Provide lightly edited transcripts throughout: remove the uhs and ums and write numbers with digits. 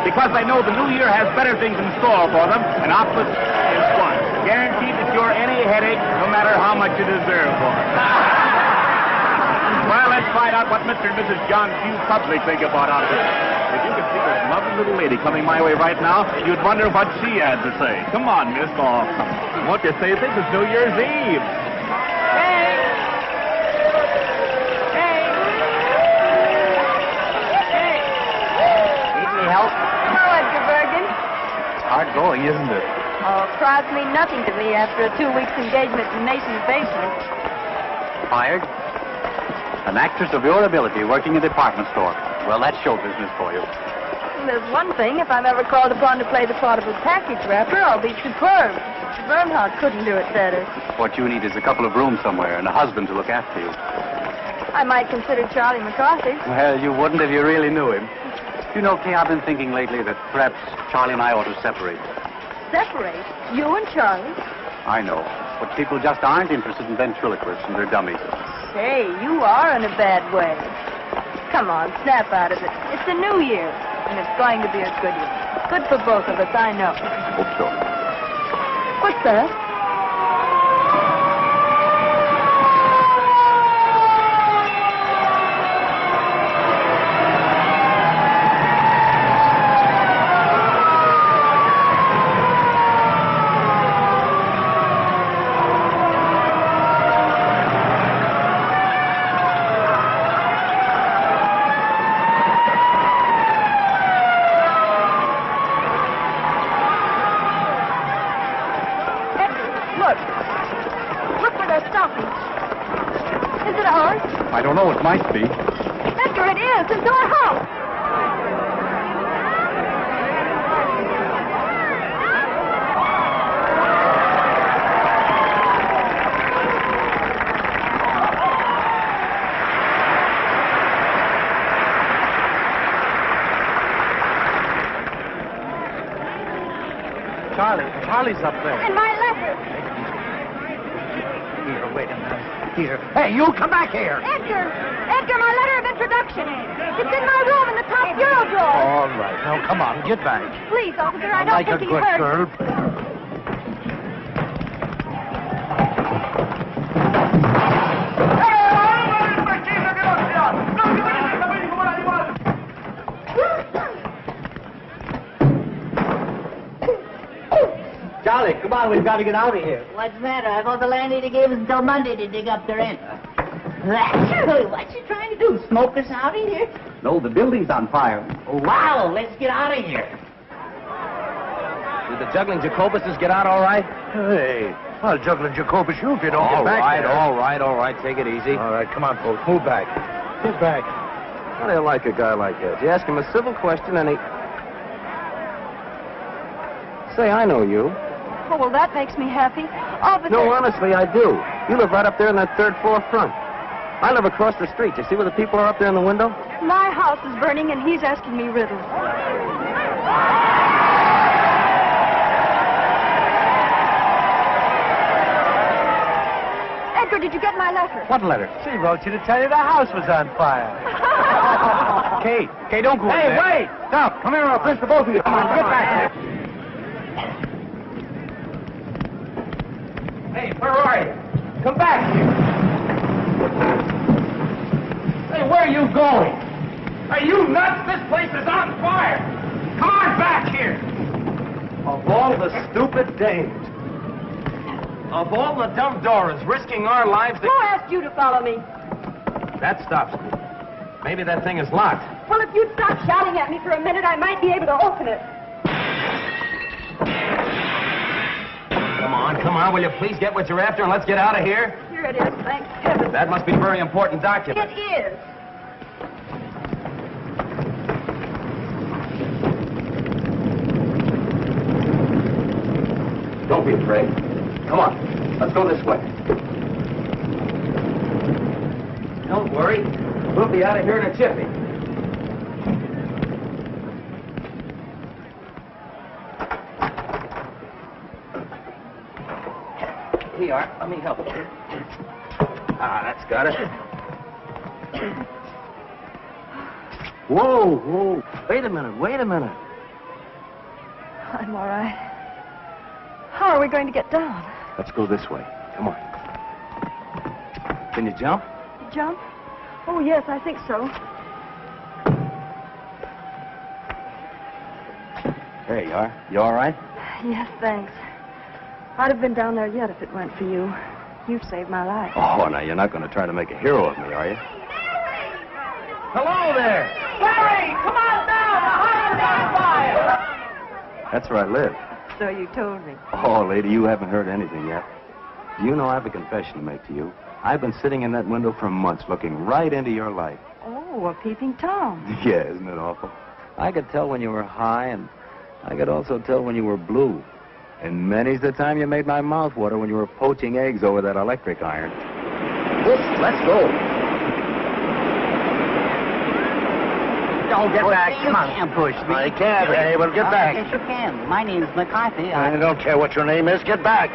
because they know the new year has better things in store for them, and Optus is one. Guaranteed to cure any headache, no matter how much you deserve for it. Well, let's find out what Mr. and Mrs. John Q. Public think about Optus. If you could see this lovely little lady coming my way right now, you'd wonder what she had to say. Come on, Miss Hall. What do you say? This is New Year's Eve. Hard going, isn't it? Oh, crowds mean nothing to me after a 2 weeks engagement in Mason's basement. Fired? An actress of your ability working a department store. Well, that's show business for you. Well, there's one thing. If I'm ever called upon to play the part of a package wrapper, I'll be superb. Bernhardt couldn't do it better. What you need is a couple of rooms somewhere and a husband to look after you. I might consider Charlie McCarthy. Well, you wouldn't if you really knew him. You know, Kay, I've been thinking lately that perhaps Charlie and I ought to separate. Separate? You and Charlie? I know, but people just aren't interested in ventriloquists and their dummies. Hey, you are in a bad way. Come on, snap out of it. It's a new year, and it's going to be a good year. Good for both of us, I know. Hope so. What's that? I don't know, it might be. Edgar, it is. It's our house. Charlie's up there. And my letter. Here, wait a minute. Here. Hey, you come back here. Edgar, my letter of introduction. It's in my room in the top bureau drawer. All right. Now, come on, get back. Please, officer, I don't like think a he good heard. girl. Charlie, come on, we've got to get out of here. What's the matter? I thought the landlady gave us until Monday to dig up the rent. What you trying to do? Smoke us out of here? No, the building's on fire. Oh, wow, let's get out of here. Did the juggling Jacobuses get out all right? Hey, I'll juggle Jacobus you if you don't get back there. All right. Take it easy. All right, come on, folks. Move back. Get back. How do you like a guy like that? You ask him a civil question and he... Say, I know you. Oh, well, that makes me happy. Officer... No, honestly, I do. You live right up there in that third floor front. I live across the street. You see where the people are up there in the window? My house is burning, and he's asking me riddles. Edgar, did you get my letter? What letter? She wrote you to tell you the house was on fire. Kate, don't go in there. Hey, wait! Stop! Come here, I'll pinch the both of you. Come on, get back here. Hey, where are you? Come back here. Hey, where are you going? Are you nuts? This place is on fire. Come on back here. Of all the stupid dames. Of all the dumb Doras risking our lives to... Who asked you to follow me? That stops me. Maybe that thing is locked. Well, if you'd stop shouting at me for a minute, I might be able to open it. Come on, will you please get what you're after and let's get out of here? Here it is, thank heaven. That must be a very important document. It is. Don't be afraid. Come on, let's go this way. Don't worry. We'll be out of here in a jiffy. Here you are. Let me help you. Ah, that's got it. Whoa. Wait a minute. I'm all right. How are we going to get down? Let's go this way. Come on. Can you jump? Jump? Oh, yes, I think so. There you are. You all right? Yes, thanks. I'd have been down there yet if it weren't for you. You've saved my life. Oh, now you're not going to try to make a hero of me, are you? Hello there! Larry, come on down! The house is on fire! That's where I live. So you told me. Oh, lady, you haven't heard anything yet. Do you know I have a confession to make to you? I've been sitting in that window for months looking right into your life. Oh, a peeping Tom. Yeah, isn't it awful? I could tell when you were high, and I could also tell when you were blue. And many's the time you made my mouth water when you were poaching eggs over that electric iron. Let's go. Don't get back. You can't push me. I can't. Hey, well, get back. Yes, you can. My name's McCarthy. I don't care what your name is. Get back.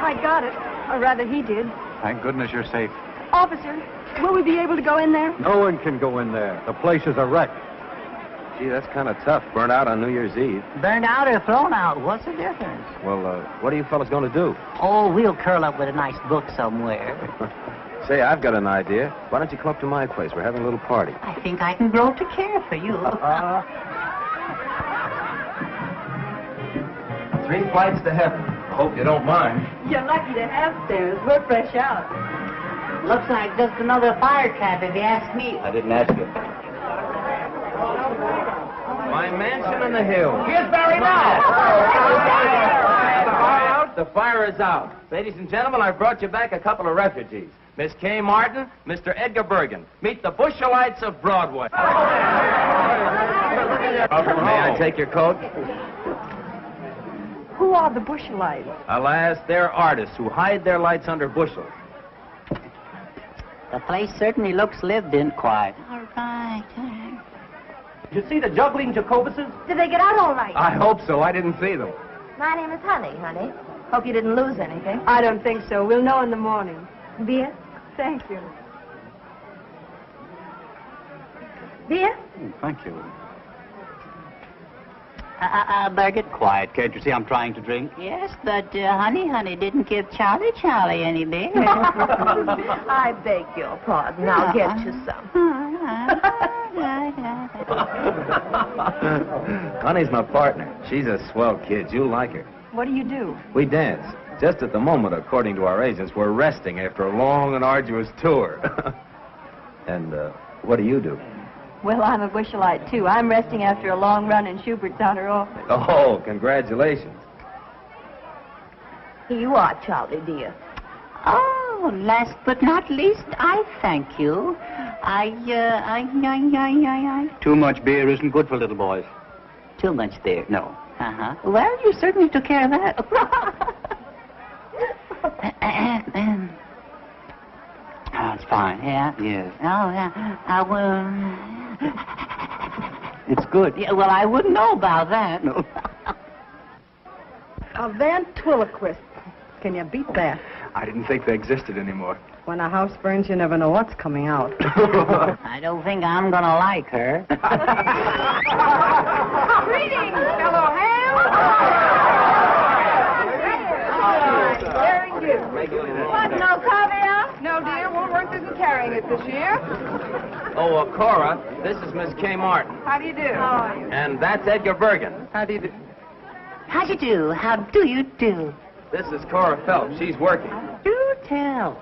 I got it. Or rather, he did. Thank goodness you're safe. Officer, will we be able to go in there? No one can go in there. The place is a wreck. Gee, that's kind of tough. Burnt out on New Year's Eve. Burned out or thrown out? What's the difference? Well, what are you fellas going to do? Oh, we'll curl up with a nice book somewhere. Say, I've got an idea. Why don't you come up to my place? We're having a little party. I think I can grow to care for you. 3 flights to heaven. I hope you don't mind. You're lucky to have stairs. We're fresh out. Looks like just another fire trap, if you ask me. I didn't ask you. My mansion in the hills. Here's Barry now. The fire is out. Ladies and gentlemen, I brought you back a couple of refugees. Miss Kay Martin, Mr. Edgar Bergen. Meet the Bushelites of Broadway. May I take your coat? Who are the Bushelites? Alas, they're artists who hide their lights under bushels. The place certainly looks lived in quiet. All right. Did you see the juggling Jacobuses? Did they get out all right? I hope so. I didn't see them. My name is honey. Hope you didn't lose anything. I don't think so. We'll know in the morning. Beer? Thank you. Beer? Thank you. Bergen? Quiet. Can't you see I'm trying to drink? Yes, but honey didn't give Charlie any beer. I beg your pardon. I'll get you some. Honey's my partner. She's a swell kid. You'll like her. What do you do? We dance. Just at the moment, according to our agents, we're resting after a long and arduous tour. And what do you do? Well, I'm a Bushelite, too. I'm resting after a long run in Schubert's outer office. Oh, congratulations. Here you are, Charlie, dear. Oh, last but not least, I thank you. Too much beer isn't good for little boys. Too much there. No. Well, you certainly took care of that. Oh, it's fine. Yeah? Yes. Oh, yeah. It's good. Yeah, well, I wouldn't know about that. No. A ventriloquist. Can you beat that? I didn't think they existed anymore. When a house burns, you never know what's coming out. I don't think I'm gonna like her. Greetings, fellow ham. Very good. What, no caviar? No, dear. Woolworth isn't carrying it this year. Oh, Cora, this is Miss Kay Martin. How do you do? How are you? And that's Edgar Bergen. How do you do? How do you do? How do you do? This is Cora Phelps. She's working. Do tell.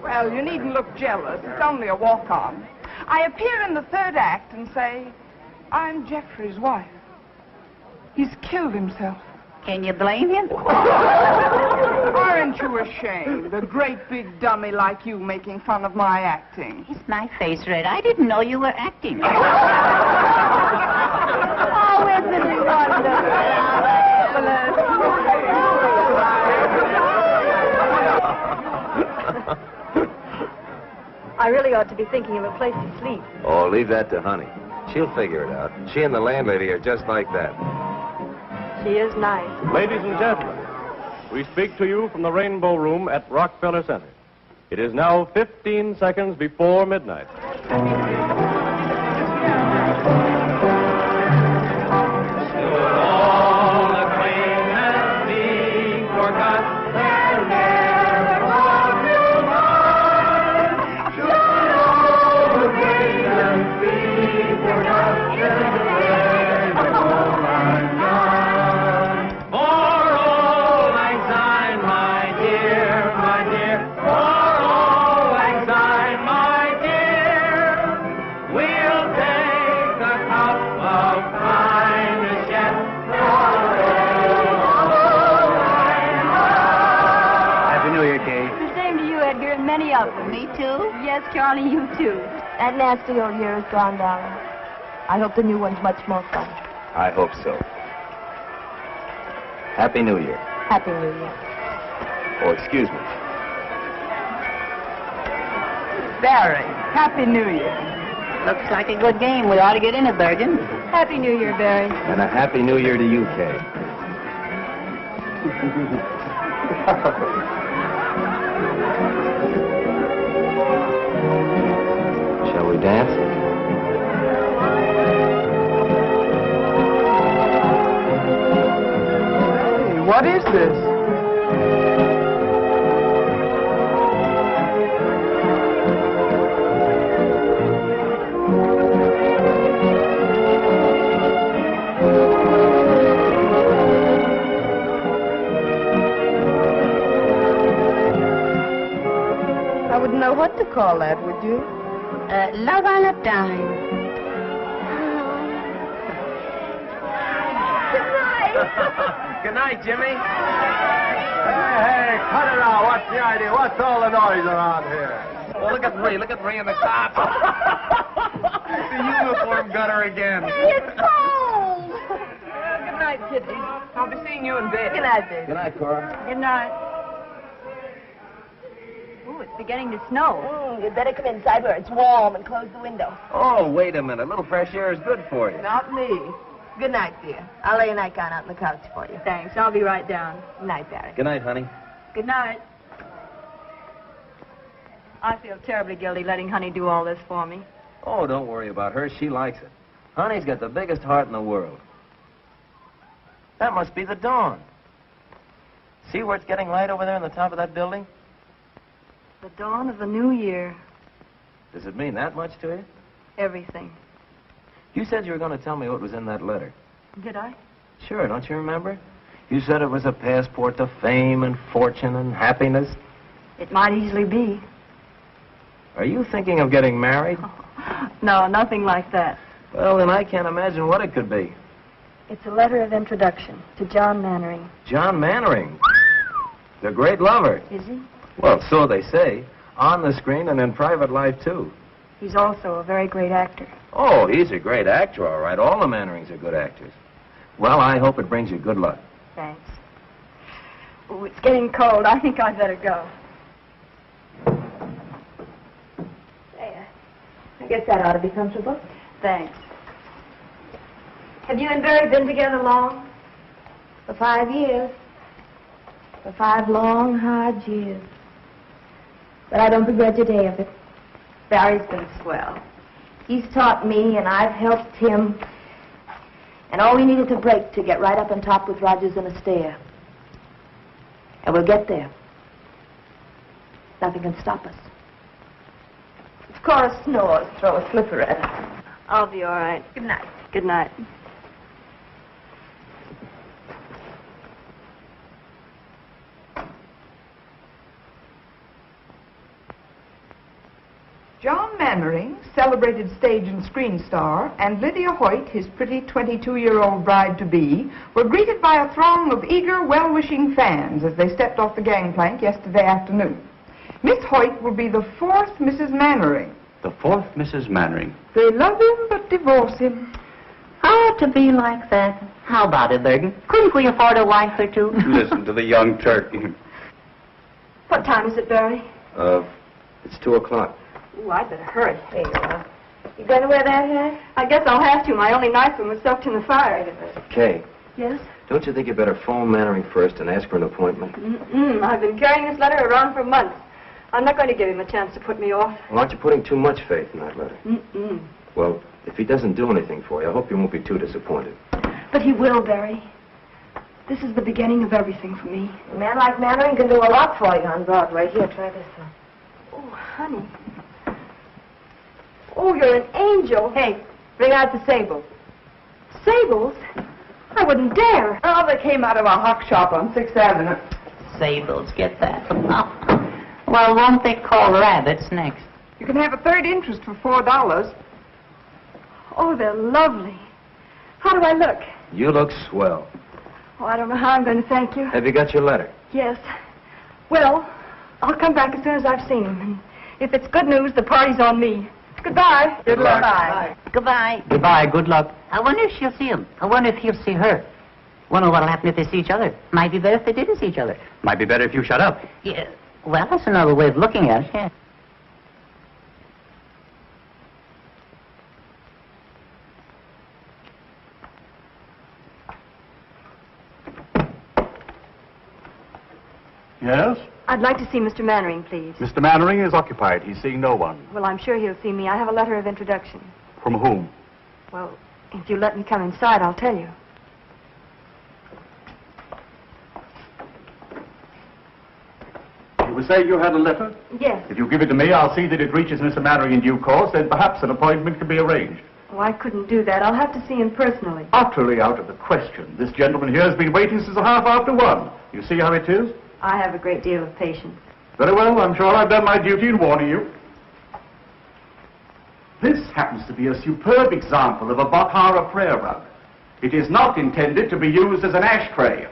Well, you needn't look jealous. It's only a walk-on. I appear in the third act and say, I'm Jeffrey's wife. He's killed himself. Can you blame him? Aren't you ashamed? A great big dummy like you making fun of my acting. Is my face red? I didn't know you were acting. Oh, isn't it I really ought to be thinking of a place to sleep. Oh, leave that to Honey. She'll figure it out. She and the landlady are just like that. She is nice. Ladies and gentlemen, We speak to you from the Rainbow Room at Rockefeller Center. It is now 15 seconds before midnight. Many of them. Me too? Yes, Charlie, you too. That nasty old year is gone, darling. I hope the new one's much more fun. I hope so. Happy New Year. Happy New Year. Oh, excuse me. Barry, Happy New Year. Looks like a good game. We ought to get in it, Bergen. Happy New Year, Barry. And a Happy New Year to you, Kay. Shall we dance? Hey, what is this? I wouldn't know what to call that, would you? Love on a dime. Good night, Jimmy. Hey, cut it out. What's the idea? What's all the noise around here? Well, look at Ray. Look at Ray in the top. The uniform gutter again. It's cold. Good night, Kitty. I'll be seeing you in bed. Good night, baby. Good night, Cora. Good night. Ooh, it's beginning to snow. You'd better come inside where it's warm and close the window. Oh, wait a minute. A little fresh air is good for you. Not me. Good night, dear. I'll lay a nightgown out on the couch for you. Thanks. I'll be right down. Good night, Barry. Good night, honey. Good night. I feel terribly guilty letting Honey do all this for me. Oh, don't worry about her. She likes it. Honey's got the biggest heart in the world. That must be the dawn. See where it's getting light over there on the top of that building? The dawn of the new year. Does it mean that much to you? Everything. You said you were going to tell me what was in that letter. Did I? Sure, don't you remember? You said it was a passport to fame and fortune and happiness. It might easily be. Are you thinking of getting married? No, nothing like that. Well, then I can't imagine what it could be. It's a letter of introduction to John Mannering. John Mannering. The great lover. Is he? Well, so they say. On the screen and in private life, too. He's also a very great actor. Oh, he's a great actor, all right. All the Mannerings are good actors. Well, I hope it brings you good luck. Thanks. Oh, it's getting cold. I think I'd better go. There. I guess that ought to be comfortable. Thanks. Have you and Barry been together long? For 5 years. For 5 long, hard years. But I don't begrudge a day of it. Barry's been swell. He's taught me, and I've helped him. And all we needed to break to get right up on top with Rogers and Astaire. And we'll get there. Nothing can stop us. If Cora snores, throw a slipper at her. I'll be all right. Good night. Good night. John Mannering, celebrated stage and screen star, and Lydia Hoyt, his pretty 22-year-old bride-to-be, were greeted by a throng of eager, well-wishing fans as they stepped off the gangplank yesterday afternoon. Miss Hoyt will be the 4th Mrs. Mannering. The 4th Mrs. Mannering. They love him but divorce him. Oh, to be like that. How about it, Bergen? Couldn't we afford a wife or two? Listen to the young turkey. What time is it, Barry? It's 2 o'clock. Ooh, I'd better hurry. There you are. You going to wear that hat? I guess I'll have to. My only night room was soaked in the fire. Kay, Yes? Don't you think you better phone Mannering first and ask for an appointment? I've been carrying this letter around for months. I'm not going to give him a chance to put me off. Well, aren't you putting too much faith in that letter? Mm-mm. Well, if he doesn't do anything for you, I hope you won't be too disappointed. But he will, Barry. This is the beginning of everything for me. A man like Mannering can do a lot for you on Broadway. Here, try this one. Oh, honey. Oh, you're an angel. Hey, bring out the sable. Sables? I wouldn't dare. Oh, they came out of a hock shop on 6th Avenue. Sables, get that. Well, won't they call rabbits next? You can have a third interest for $4. Oh, they're lovely. How do I look? You look swell. Oh, I don't know how I'm going to thank you. Have you got your letter? Yes. Well, I'll come back as soon as I've seen him. And if it's good news, the party's on me. Goodbye. Good luck. Bye. Goodbye. Goodbye, good luck. I wonder if she'll see him. I wonder if he'll see her. Wonder what'll happen if they see each other. Might be better if they didn't see each other. Might be better if you shut up. Yeah. Well, that's another way of looking at it, yeah. Yes? I'd like to see Mr. Mannering, please. Mr. Mannering is occupied. He's seeing no one. Well, I'm sure he'll see me. I have a letter of introduction. From whom? Well, if you let me come inside, I'll tell you. You were saying you had a letter? Yes. If you give it to me, I'll see that it reaches Mr. Mannering in due course, then perhaps an appointment can be arranged. Oh, I couldn't do that. I'll have to see him personally. Utterly out of the question. This gentleman here has been waiting since 1:30. You see how it is? I have a great deal of patience. Very well, I'm sure I've done my duty in warning you. This happens to be a superb example of a Bakhara prayer rug. It is not intended to be used as an ashtray.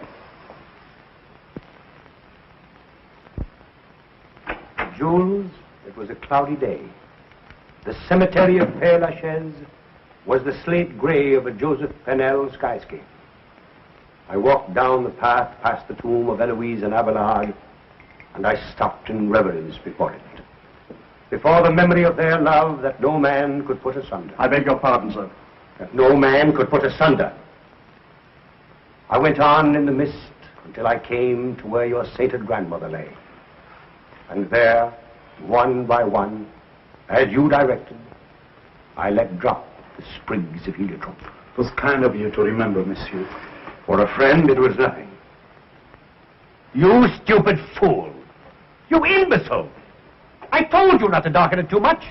Jules, it was a cloudy day. The cemetery of Père Lachaise was the slate gray of a Joseph Pennell skyscape. I walked down the path past the tomb of Eloise and Abelard, and I stopped in reverence before it. Before the memory of their love that no man could put asunder. I beg your pardon, sir. That no man could put asunder. I went on in the mist until I came to where your sainted grandmother lay. And there, one by one, as you directed, I let drop the sprigs of heliotrope. It was kind of you to remember, monsieur. For a friend, it was nothing. You stupid fool! You imbecile! I told you not to darken it too much.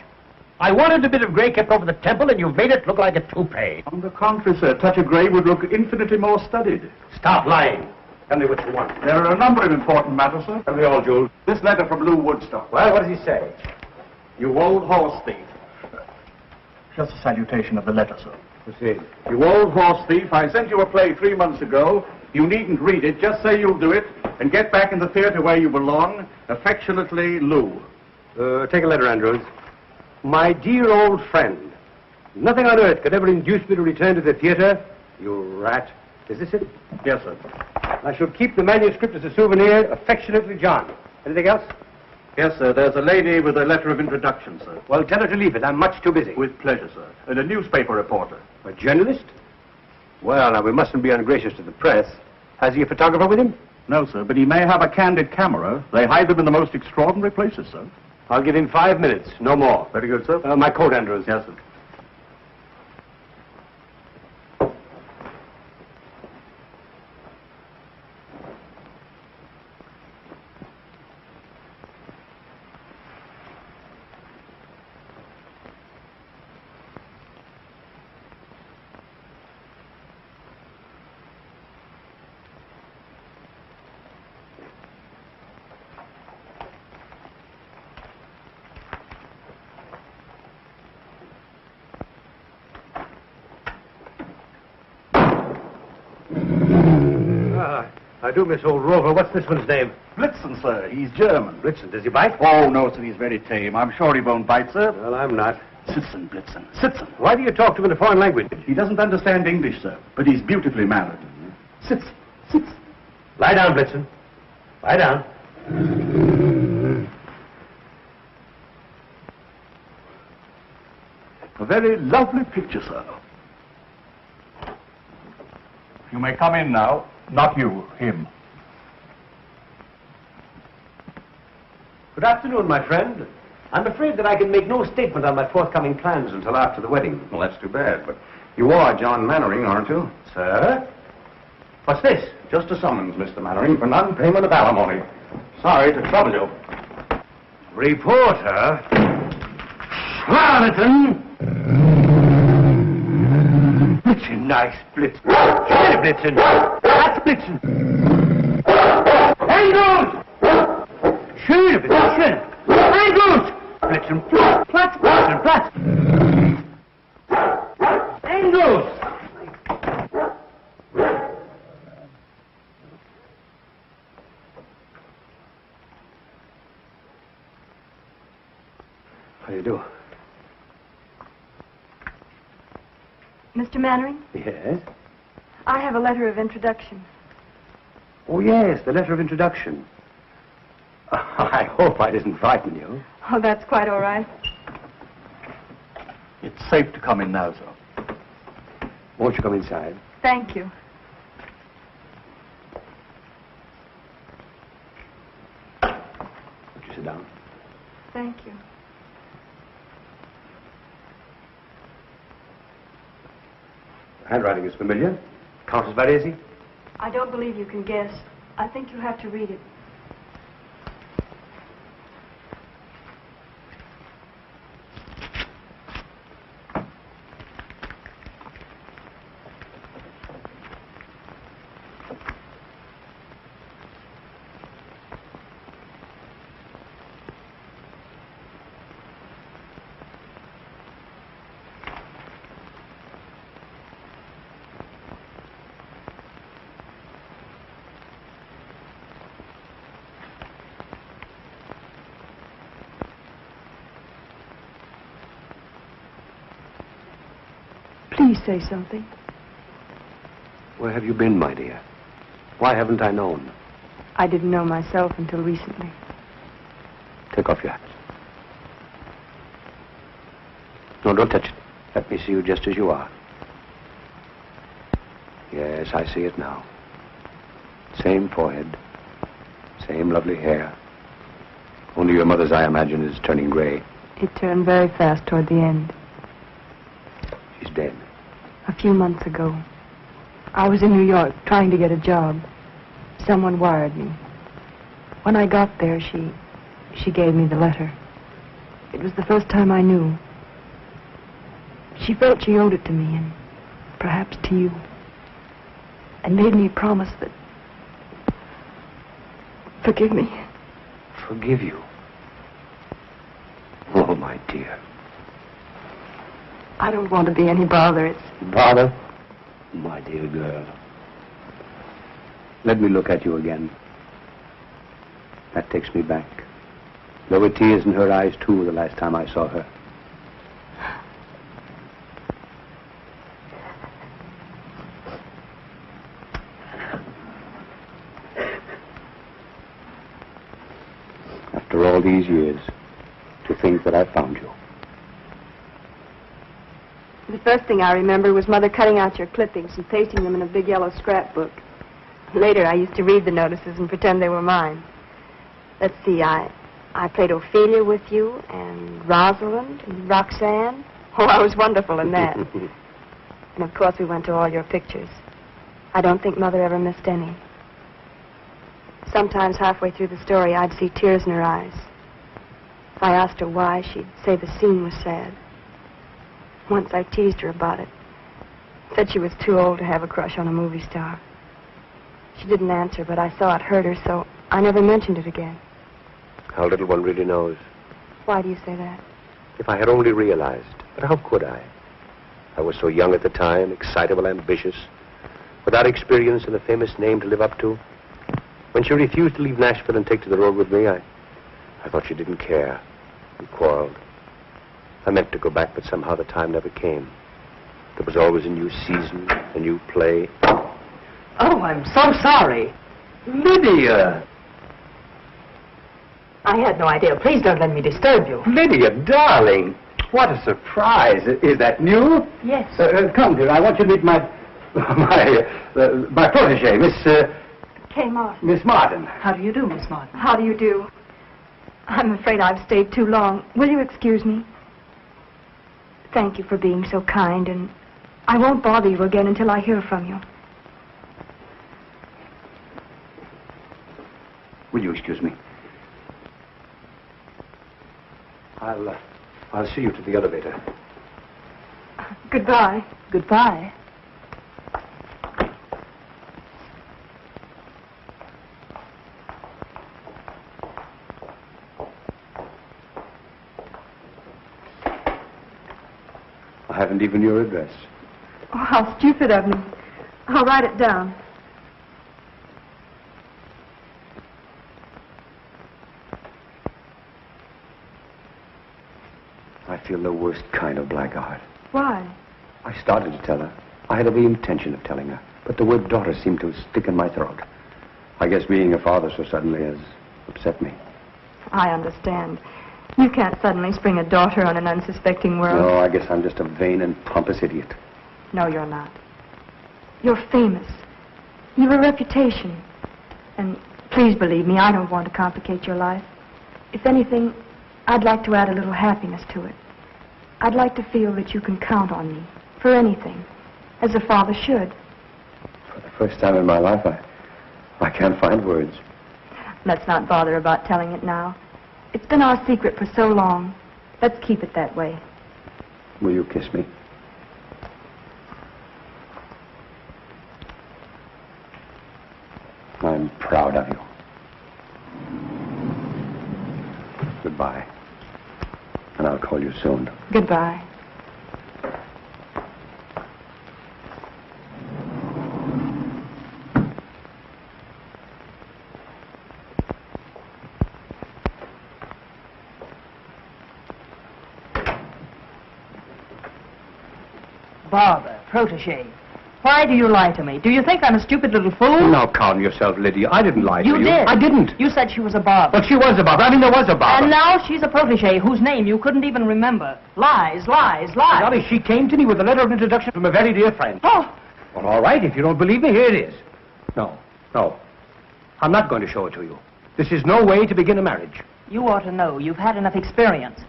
I wanted a bit of gray kept over the temple, and you've made it look like a toupee. On the contrary, sir, a touch of grey would look infinitely more studied. Stop lying. Tell me what you want. There are a number of important matters, sir. Tell me all, Jules. This letter from Lou Woodstock. Well, what does he say? You old horse thief. Just a salutation of the letter, sir. Proceed. You old horse thief, I sent you a play 3 months ago. You needn't read it. Just say you'll do it and get back in the theater where you belong. Affectionately, Lou. Take a letter, Andrews. My dear old friend, nothing on earth could ever induce me to return to the theater. You rat. Is this it? Yes, sir. I shall keep the manuscript as a souvenir. Affectionately, John. Anything else? Yes, sir. There's a lady with a letter of introduction, sir. Well, tell her to leave it. I'm much too busy. With pleasure, sir. And a newspaper reporter. A journalist? Well, now, we mustn't be ungracious to the press. Has he a photographer with him? No, sir, but he may have a candid camera. They hide them in the most extraordinary places, sir. I'll give him 5 minutes, no more. Very good, sir. My coat, Andrews. Yes, sir. I do miss old Rover. What's this one's name? Blitzen, sir. He's German. Blitzen. Does he bite? Oh, no, sir. He's very tame. I'm sure he won't bite, sir. Well, I'm not. Sitzen, Blitzen. Sitzen. Why do you talk to him in a foreign language? He doesn't understand English, sir, but he's beautifully mannered. Sitzen. Sitzen. Lie down, Blitzen. Lie down. A very lovely picture, sir. You may come in now. Not you, him. Good afternoon, my friend. I'm afraid that I can make no statement on my forthcoming plans until after the wedding. Well, that's too bad, but you are John Mannering, aren't you? Sir? What's this? Just a summons, Mr. Mannering, for non-payment of alimony. Sorry to trouble you. Reporter? Charlatan! Blitzen, nice Blitzen. Schöne Blitzen. That's Blitzen. Engels! Schöne Blitzen. Engels! Blitzen, Platz, Blitzen, Platz. Engels! How do you do? Mr. Mannering, Yes? I have a letter of introduction. Oh, yes, the letter of introduction. I hope I didn't frighten you. Oh, that's quite all right. It's safe to come in now, sir. Won't you come inside? Thank you. Won't you sit down? Thank you. The handwriting is familiar. Countess Varese? I don't believe you can guess. I think you have to read it. Please say something. Where have you been, my dear? Why haven't I known? I didn't know myself until recently. Take off your hat. No, don't touch it. Let me see you just as you are. Yes, I see it now. Same forehead. Same lovely hair. Only your mother's, I imagine, is turning gray. It turned very fast toward the end. She's dead. A few months ago, I was in New York trying to get a job. Someone wired me. When I got there, she gave me the letter. It was the first time I knew. She felt she owed it to me, and perhaps to you, and made me promise that... Forgive me. Forgive you? Oh, my dear. I don't want to be any bother. It's... Bother? My dear girl. Let me look at you again. That takes me back. There were tears in her eyes, too, the last time I saw her. After all these years, to think that I found you. The first thing I remember was Mother cutting out your clippings and pasting them in a big yellow scrapbook. Later, I used to read the notices and pretend they were mine. Let's see, I played Ophelia with you, and Rosalind, and Roxanne. Oh, I was wonderful in that. And, of course, we went to all your pictures. I don't think Mother ever missed any. Sometimes halfway through the story, I'd see tears in her eyes. If I asked her why, she'd say the scene was sad. Once I teased her about it. Said she was too old to have a crush on a movie star. She didn't answer, but I saw it hurt her, so I never mentioned it again. How little one really knows. Why do you say that? If I had only realized. But how could I? I was so young at the time, excitable, ambitious, without experience and a famous name to live up to. When she refused to leave Nashville and take to the road with me, I thought she didn't care. We quarreled. I meant to go back, but somehow the time never came. There was always a new season, a new play. Oh, I'm so sorry. Lydia! I had no idea. Please don't let me disturb you. Lydia, darling! What a surprise. Is that new? Yes. Come, dear, I want you to meet my My protege, Kay Martin. Miss Martin. How do you do, Miss Martin? How do you do? I'm afraid I've stayed too long. Will you excuse me? Thank you for being so kind, and I won't bother you again until I hear from you. Will you excuse me? I'll see you to the elevator. Goodbye. Goodbye. I haven't even your address. Oh, how stupid of me. I'll write it down. I feel the worst kind of blackguard. Why? I started to tell her. I had every intention of telling her, but the word daughter seemed to stick in my throat. I guess being a father so suddenly has upset me. I understand. You can't suddenly spring a daughter on an unsuspecting world. No, I guess I'm just a vain and pompous idiot. No, you're not. You're famous. You've a reputation. And please believe me, I don't want to complicate your life. If anything, I'd like to add a little happiness to it. I'd like to feel that you can count on me for anything, as a father should. For the first time in my life, I can't find words. Let's not bother about telling it now. It's been our secret for so long. Let's keep it that way. Will you kiss me? I'm proud of you. Goodbye. And I'll call you soon. Goodbye. Barbara, protege. Why do you lie to me? Do you think I'm a stupid little fool? Now calm yourself, Lydia. I didn't lie to you. You did. I didn't. You said she was a Barbara. But she was a Barbara. I mean, there was a Barbara. And now she's a protege whose name you couldn't even remember. Lies, lies, lies. Dolly, she came to me with a letter of introduction from a very dear friend. Oh, Well, all right. If you don't believe me, here it is. No. I'm not going to show it to you. This is no way to begin a marriage. you ought to know. You've had enough experience.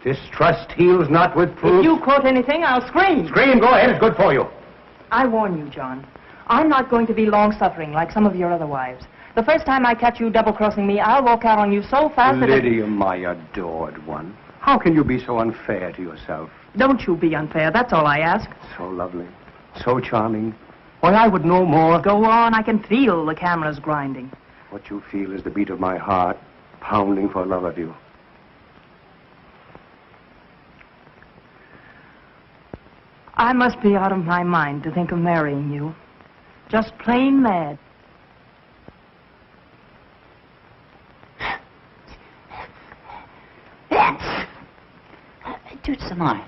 Distrust heals not with proof. If you quote anything, I'll scream. Scream, go ahead. It's good for you. I warn you, John. I'm not going to be long-suffering like some of your other wives. The first time I catch you double-crossing me, I'll walk out on you so fast that... Lydia, my adored one. How can you be so unfair to yourself? Don't you be unfair. That's all I ask. So lovely. So charming. Why, I would know more. Go on. I can feel the cameras grinding. What you feel is the beat of my heart, pounding for love of you. I must be out of my mind to think of marrying you. Just plain mad. Do it some more.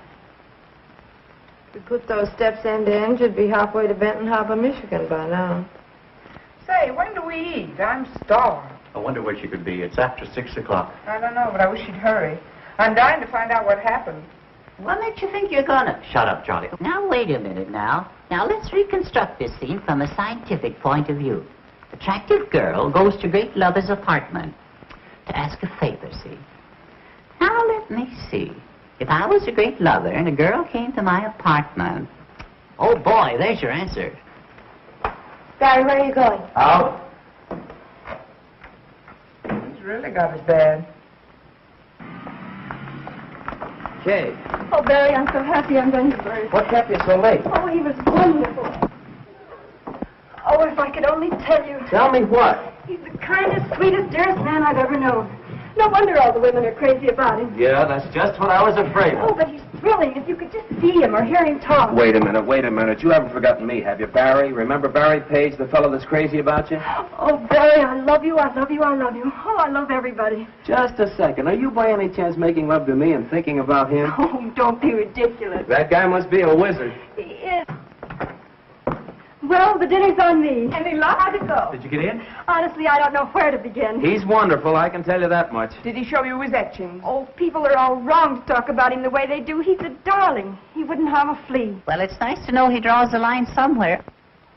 If we put those steps end to end, you'd be halfway to Benton Harbor, Michigan by now. Say, when do we eat? I'm starved. I wonder where she could be. It's after 6 o'clock. I don't know, but I wish she'd hurry. I'm dying to find out what happened. What makes you think you're gonna? Shut up, Charlie. Now, wait a minute now. Now, let's reconstruct this scene from a scientific point of view. Attractive girl goes to great lover's apartment to ask a favor, see? Now, let me see. If I was a great lover and a girl came to my apartment... Oh, boy, there's your answer. Barry, where are you going? Out. He's really got us bad. Kay, Oh, Barry, I'm so happy I'm going to birth. what kept you so late? Oh, he was wonderful. Oh, if I could only tell you. Tell me what? He's the kindest, sweetest, dearest man I've ever known. No wonder all the women are crazy about him. Yeah, that's just what I was afraid Oh, of. but he's thrilling. If you could just see him or hear him talk. Wait a minute. You haven't forgotten me, have you, Barry? Remember Barry Page, the fellow that's crazy about you? Oh, Barry, I love you, I love you, I love you. Oh, I love everybody. Just a second. Are you by any chance making love to me and thinking about him? Oh, don't be ridiculous. That guy must be a wizard. He is. Well, the dinner's on me. Any luck? How'd it go? Did you get in? Honestly, I don't know where to begin. He's wonderful, I can tell you that much. Did he show you his etchings? Oh, people are all wrong to talk about him the way they do. He's a darling. He wouldn't harm a flea. Well, it's nice to know he draws the line somewhere.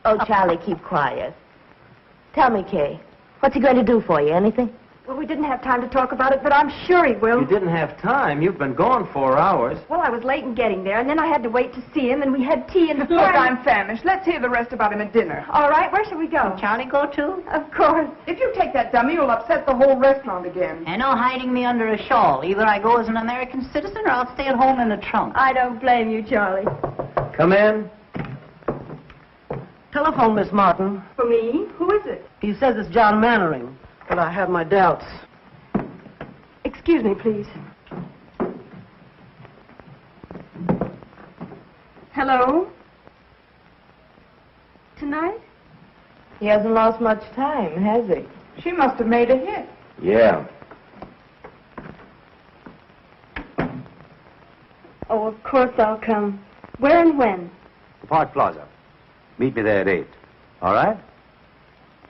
Oh, Charlie, keep quiet. Tell me, Kay, what's he going to do for you? Anything? Well, we didn't have time to talk about it, but I'm sure he will. You didn't have time. You've been gone 4 hours. Well, I was late in getting there, and then I had to wait to see him, and we had tea and... Look, I'm famished. Let's hear the rest about him at dinner. All right, where shall we go? Can Charlie go too? Of course. If you take that dummy, you'll upset the whole restaurant again. And no hiding me under a shawl. Either I go as an American citizen or I'll stay at home in the trunk. I don't blame you, Charlie. Come in. Telephone, Miss Martin. For me? Who is it? He says it's John Mannering, but I have my doubts. Excuse me, please. Hello? Tonight? He hasn't lost much time, has he? She must have made a hit. Yeah. Oh, of course I'll come. Where and when? The Park Plaza. Meet me there at 8. All right?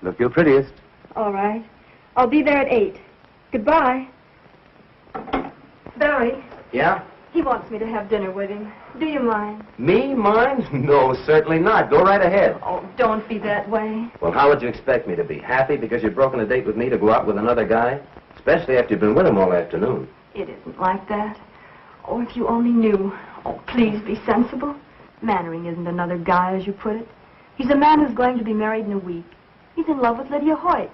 Look your prettiest. All right. I'll be there at 8. Goodbye. Barry, Yeah? he wants me to have dinner with him. Do you mind? Me? Mine? No, certainly not. Go right ahead. Oh, don't be that way. Well, how would you expect me to be? Happy because you've broken a date with me to go out with another guy? Especially after you've been with him all afternoon. It isn't like that. Oh, if you only knew. Oh, please be sensible. Mannering isn't another guy, as you put it. He's a man who's going to be married in a week. He's in love with Lydia Hoyt.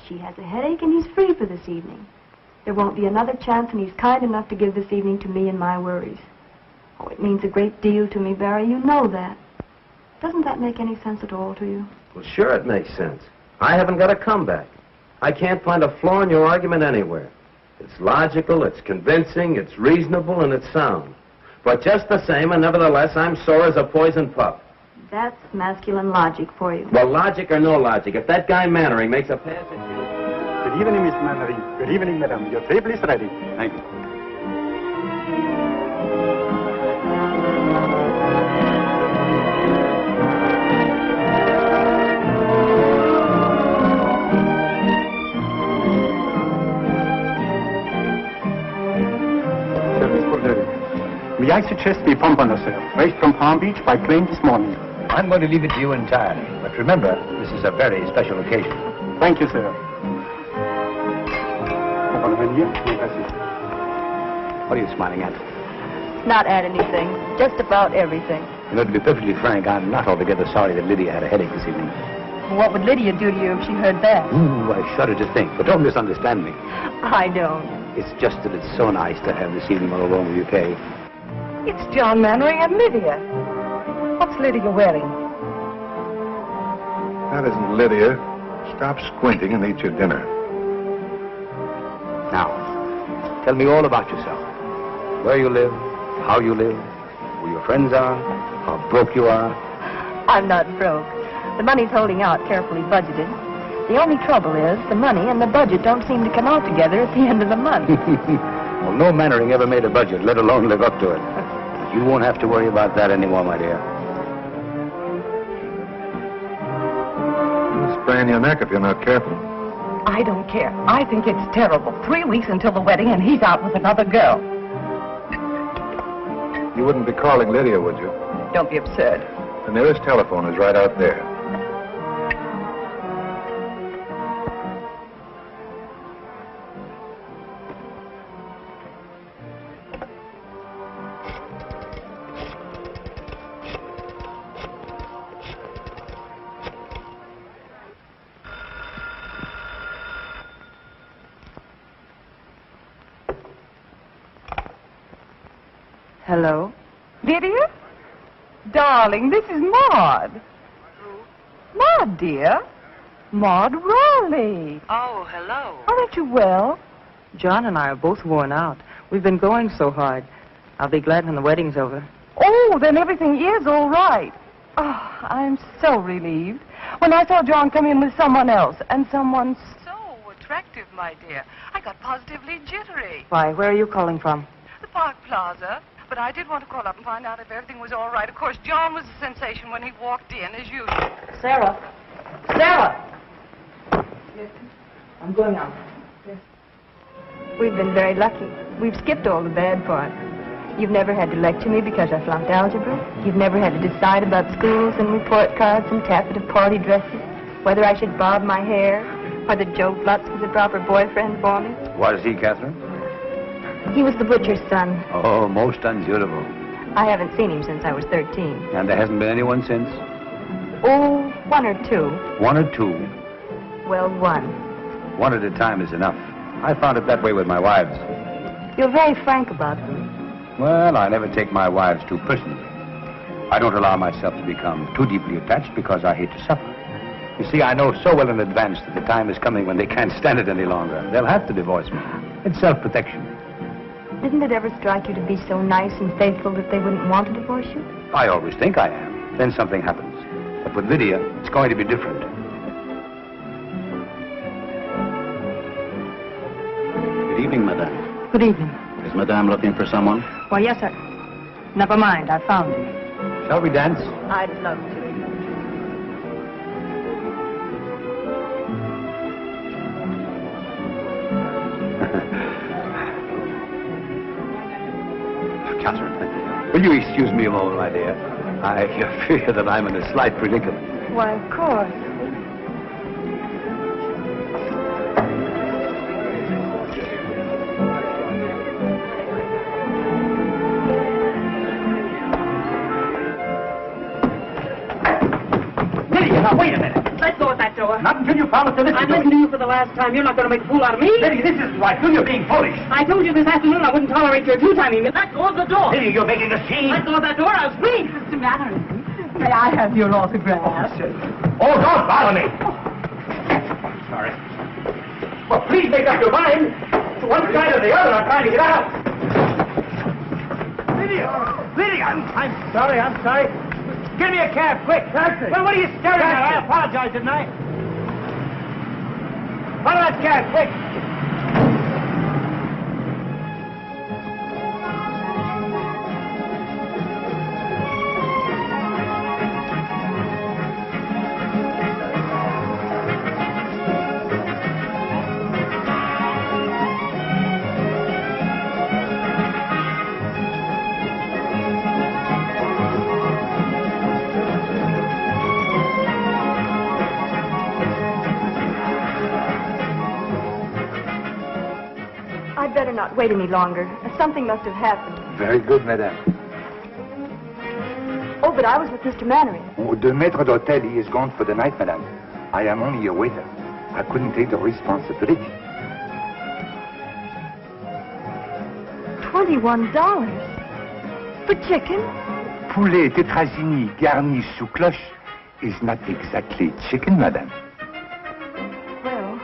She has a headache, and he's free for this evening. There won't be another chance, and he's kind enough to give this evening to me and my worries. Oh, it means a great deal to me, Barry. You know that. Doesn't that make any sense at all to you? Well, sure it makes sense. I haven't got a comeback. I can't find a flaw in your argument anywhere. It's logical, it's convincing, it's reasonable, and it's sound. But just the same, and nevertheless, I'm sore as a poisoned pup. That's masculine logic for you. Well, logic or no logic, if that guy Mannering makes a pass at you... Good evening, Miss Mannering. Good evening, madam. Your table is ready. Thank you. May I suggest we pump on ourselves, right from Palm Beach by plane this morning? I'm going to leave it to you entirely. But remember, this is a very special occasion. Thank you, sir. What are you smiling at? Not at anything. Just about everything. You know, to be perfectly frank, I'm not altogether sorry that Lydia had a headache this evening. What would Lydia do to you if she heard that? Ooh, I shudder to think. But don't misunderstand me. I don't. It's just that it's so nice to have this evening all alone with you, Kay. It's John Mannering and Lydia. What's Lydia wearing? That isn't Lydia. Stop squinting and eat your dinner. Now, tell me all about yourself. Where you live, how you live, who your friends are, how broke you are. I'm not broke. The money's holding out, carefully budgeted. The only trouble is the money and the budget don't seem to come out together at the end of the month. Well, no Mannering ever made a budget, let alone live up to it. You won't have to worry about that anymore, my dear. You'll sprain your neck if you're not careful. I don't care. I think it's terrible. 3 weeks until the wedding and he's out with another girl. You wouldn't be calling Lydia, would you? Don't be absurd. The nearest telephone is right out there. Hello? Lydia? Darling, this is Maud. Maud, dear. Maud Raleigh. Oh, hello. Aren't you well? John and I are both worn out. We've been going so hard. I'll be glad when the wedding's over. Oh, then everything is all right. Oh, I'm so relieved. When I saw John come in with someone else, and someone so attractive, my dear, I got positively jittery. Why, where are you calling from? The Park Plaza. But I did want to call up and find out if everything was all right. Of course, John was a sensation when he walked in, as usual. Sarah. Sarah! Yes. I'm going out. We've been very lucky. We've skipped all the bad parts. You've never had to lecture me because I flunked algebra. You've never had to decide about schools and report cards and taffeta party dresses, whether I should bob my hair, whether Joe Flutz was a proper boyfriend for me. Was he, Catherine? He was the butcher's son. Oh, most undutiful. I haven't seen him since I was 13. And there hasn't been anyone since? Oh, one or two. One or two? Well, one. One at a time is enough. I found it that way with my wives. You're very frank about them. Well, I never take my wives too personally. I don't allow myself to become too deeply attached because I hate to suffer. You see, I know so well in advance that the time is coming when they can't stand it any longer. They'll have to divorce me. It's self-protection. Didn't it ever strike you to be so nice and faithful that they wouldn't want to divorce you? I always think I am. Then something happens. But with Lydia, it's going to be different. Good evening, madame. Good evening. Is madame looking for someone? Why, yes, sir. Never mind, I found him. Shall we dance? I'd love to. Catherine, will you excuse me a moment, my dear? I fear that I'm in a slight predicament. Why, of course. Lydia, now wait a minute. Let go of that door. Not until you promise to listen I'm to listening me. to you for the last time. You're not going to make a fool out of me. Lydia, this isn't right. You're being foolish. I told you this afternoon I wouldn't tolerate your two-timing me. Let go of the door. Lydia, you're making a scene. Let go of that door. I'll scream. Mr. Mannering, may I have your autograph? Oh, don't bother me. Sorry. Well, please make up your mind. To one side or the other, I'm trying to get out. Lydia! Lydia! I'm sorry. Give me a cab, quick. Taxi. Well, what are you staring at? I apologize, didn't I? Follow that cab, quick. I'd better not wait any longer. Something must have happened. Very good, madame. Oh, but I was with Mr. Mannering. Oh, the maître d'hôtel, he is gone for the night, madame. I am only a waiter. I couldn't take the responsibility. $21 for chicken? Poulet tétrazini garni sous cloche is not exactly chicken, madame. Well,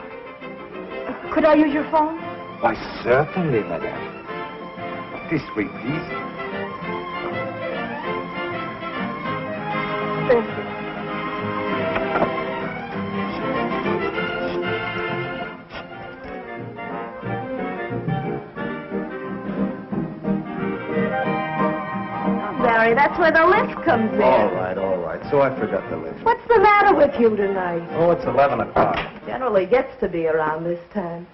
could I use your phone? Why, certainly, madame. This way, please. Thank you. Barry, that's where the lift comes in. All right. So I forgot the list. What's the matter with you tonight? Oh, it's 11 o'clock. Generally gets to be around this time.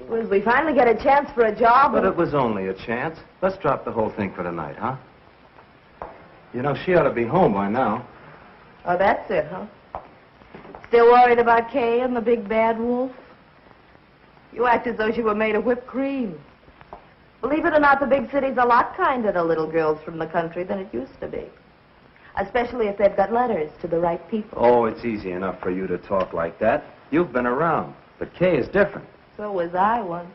We finally get a chance for a job. But it was only a chance. Let's drop the whole thing for tonight, huh? You know, she ought to be home by now. Oh, that's it, huh? Still worried about Kay and the big bad wolf? You act as though she were made of whipped cream. Believe it or not, the big city's a lot kinder to little girls from the country than it used to be. Especially if they've got letters to the right people. Oh, it's easy enough for you to talk like that. You've been around. But Kay is different. So was I once.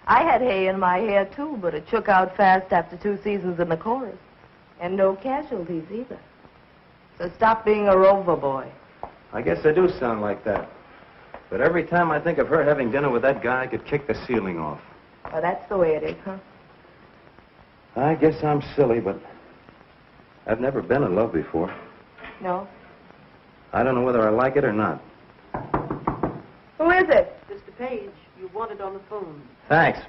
I had hay in my hair, too, but it shook out fast after 2 seasons in the chorus. And no casualties, either. So stop being a rover boy. I guess I do sound like that. But every time I think of her having dinner with that guy, I could kick the ceiling off. Well, that's the way it is, huh? I guess I'm silly, but I've never been in love before. No? I don't know whether I like it or not. Who is it? Mr. Page, you wanted on the phone. Thanks.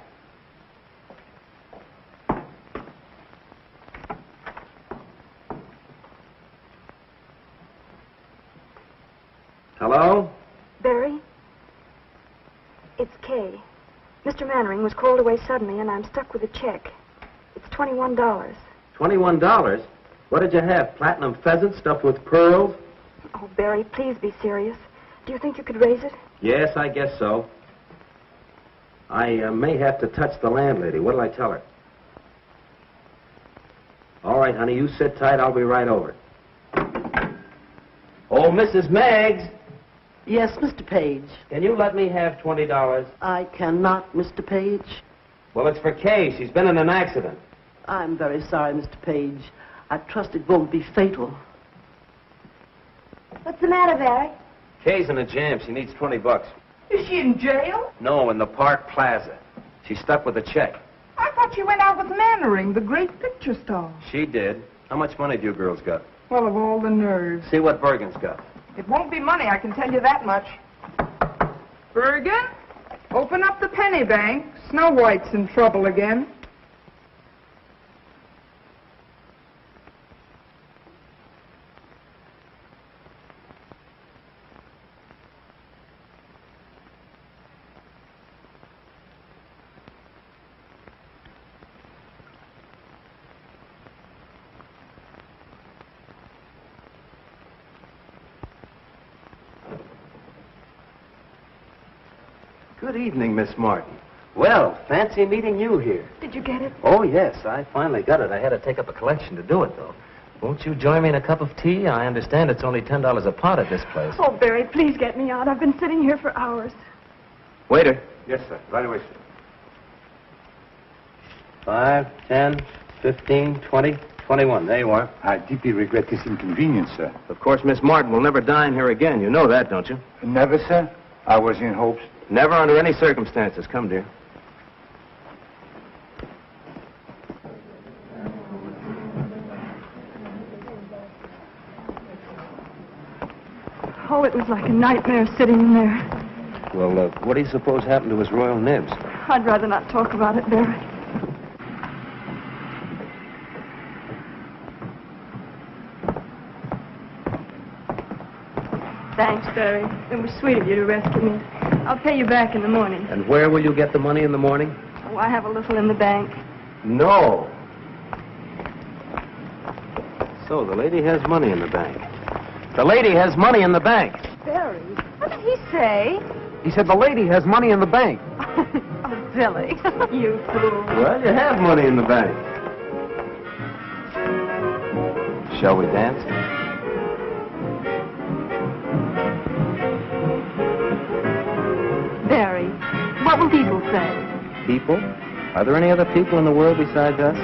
Hello? Barry? It's Kay. Mr. Mannering was called away suddenly, and I'm stuck with a check. It's $21. $21? What did you have? Platinum pheasant stuffed with pearls? Oh, Barry, please be serious. Do you think you could raise it? Yes, I guess so. I may have to touch the landlady. What'll I tell her? All right, honey, you sit tight. I'll be right over. Oh, Mrs. Meggs. Yes, Mr. Page. Can you let me have $20? I cannot, Mr. Page. Well, it's for Kay. She's been in an accident. I'm very sorry, Mr. Page. I trust it won't be fatal. What's the matter, Barry? Kay's in a jam. She needs $20. Is she in jail? No, in the Park Plaza. She's stuck with a check. I thought she went out with Mannering, the great picture star. She did. How much money do you girls got? Well, of all the nerves. See what Bergen's got. It won't be money, I can tell you that much. Bergen, open up the penny bank. Snow White's in trouble again. Good evening, Miss Martin. Well, fancy meeting you here. Did you get it? Oh, yes, I finally got it. I had to take up a collection to do it, though. Won't you join me in a cup of tea? I understand it's only $10 a pot at this place. Oh, Barry, please get me out. I've been sitting here for hours. Waiter. Yes, sir. Right away, sir. 5, 10, 15, 20, 21. There you are. I deeply regret this inconvenience, sir. Of course, Miss Martin will never dine here again. You know that, don't you? Never, sir. I was in hopes. Never under any circumstances. Come, dear. Oh, it was like a nightmare sitting in there. Well, what do you suppose happened to his royal nibs? I'd rather not talk about it, Barry. Thanks, Barry. It was sweet of you to rescue me. I'll pay you back in the morning. And where will you get the money in the morning? Oh, I have a little in the bank. No. So the lady has money in the bank. The lady has money in the bank. Barry, what did he say? He said the lady has money in the bank. Oh, Billy, you fool. Well, you have money in the bank. Shall we dance? Barry, what will people say? People? Are there any other people in the world besides us?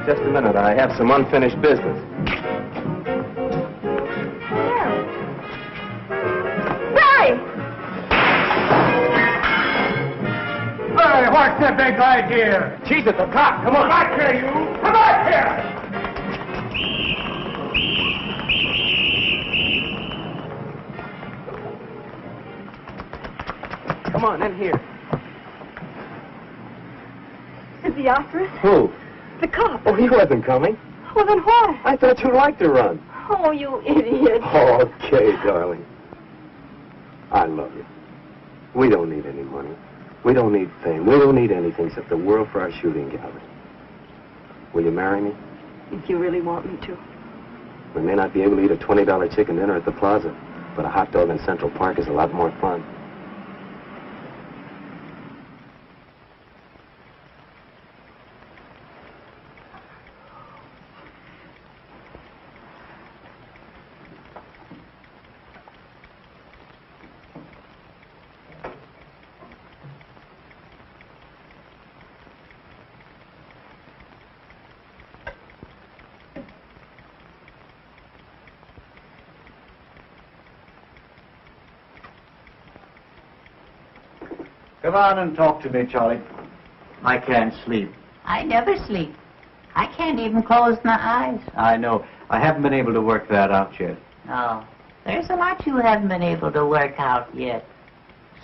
Just a minute. I have some unfinished business. Barry! Hey, what's the big idea? She's at the cop. Come on. Come back here, you! Come back here! Come on, in here. Is he after us? Who? The cop. Oh, he wasn't coming. Well, then why? I thought you liked to run. Oh, you idiot. Okay, darling. I love you. We don't need any money. We don't need fame. We don't need anything except the world for our shooting gallery. Will you marry me? If you really want me to. We may not be able to eat a $20 chicken dinner at the plaza, but a hot dog in Central Park is a lot more fun. Come on and talk to me, Charlie. I can't sleep. I never sleep. I can't even close my eyes. I know. I haven't been able to work that out yet. Oh, there's a lot you haven't been able to work out yet.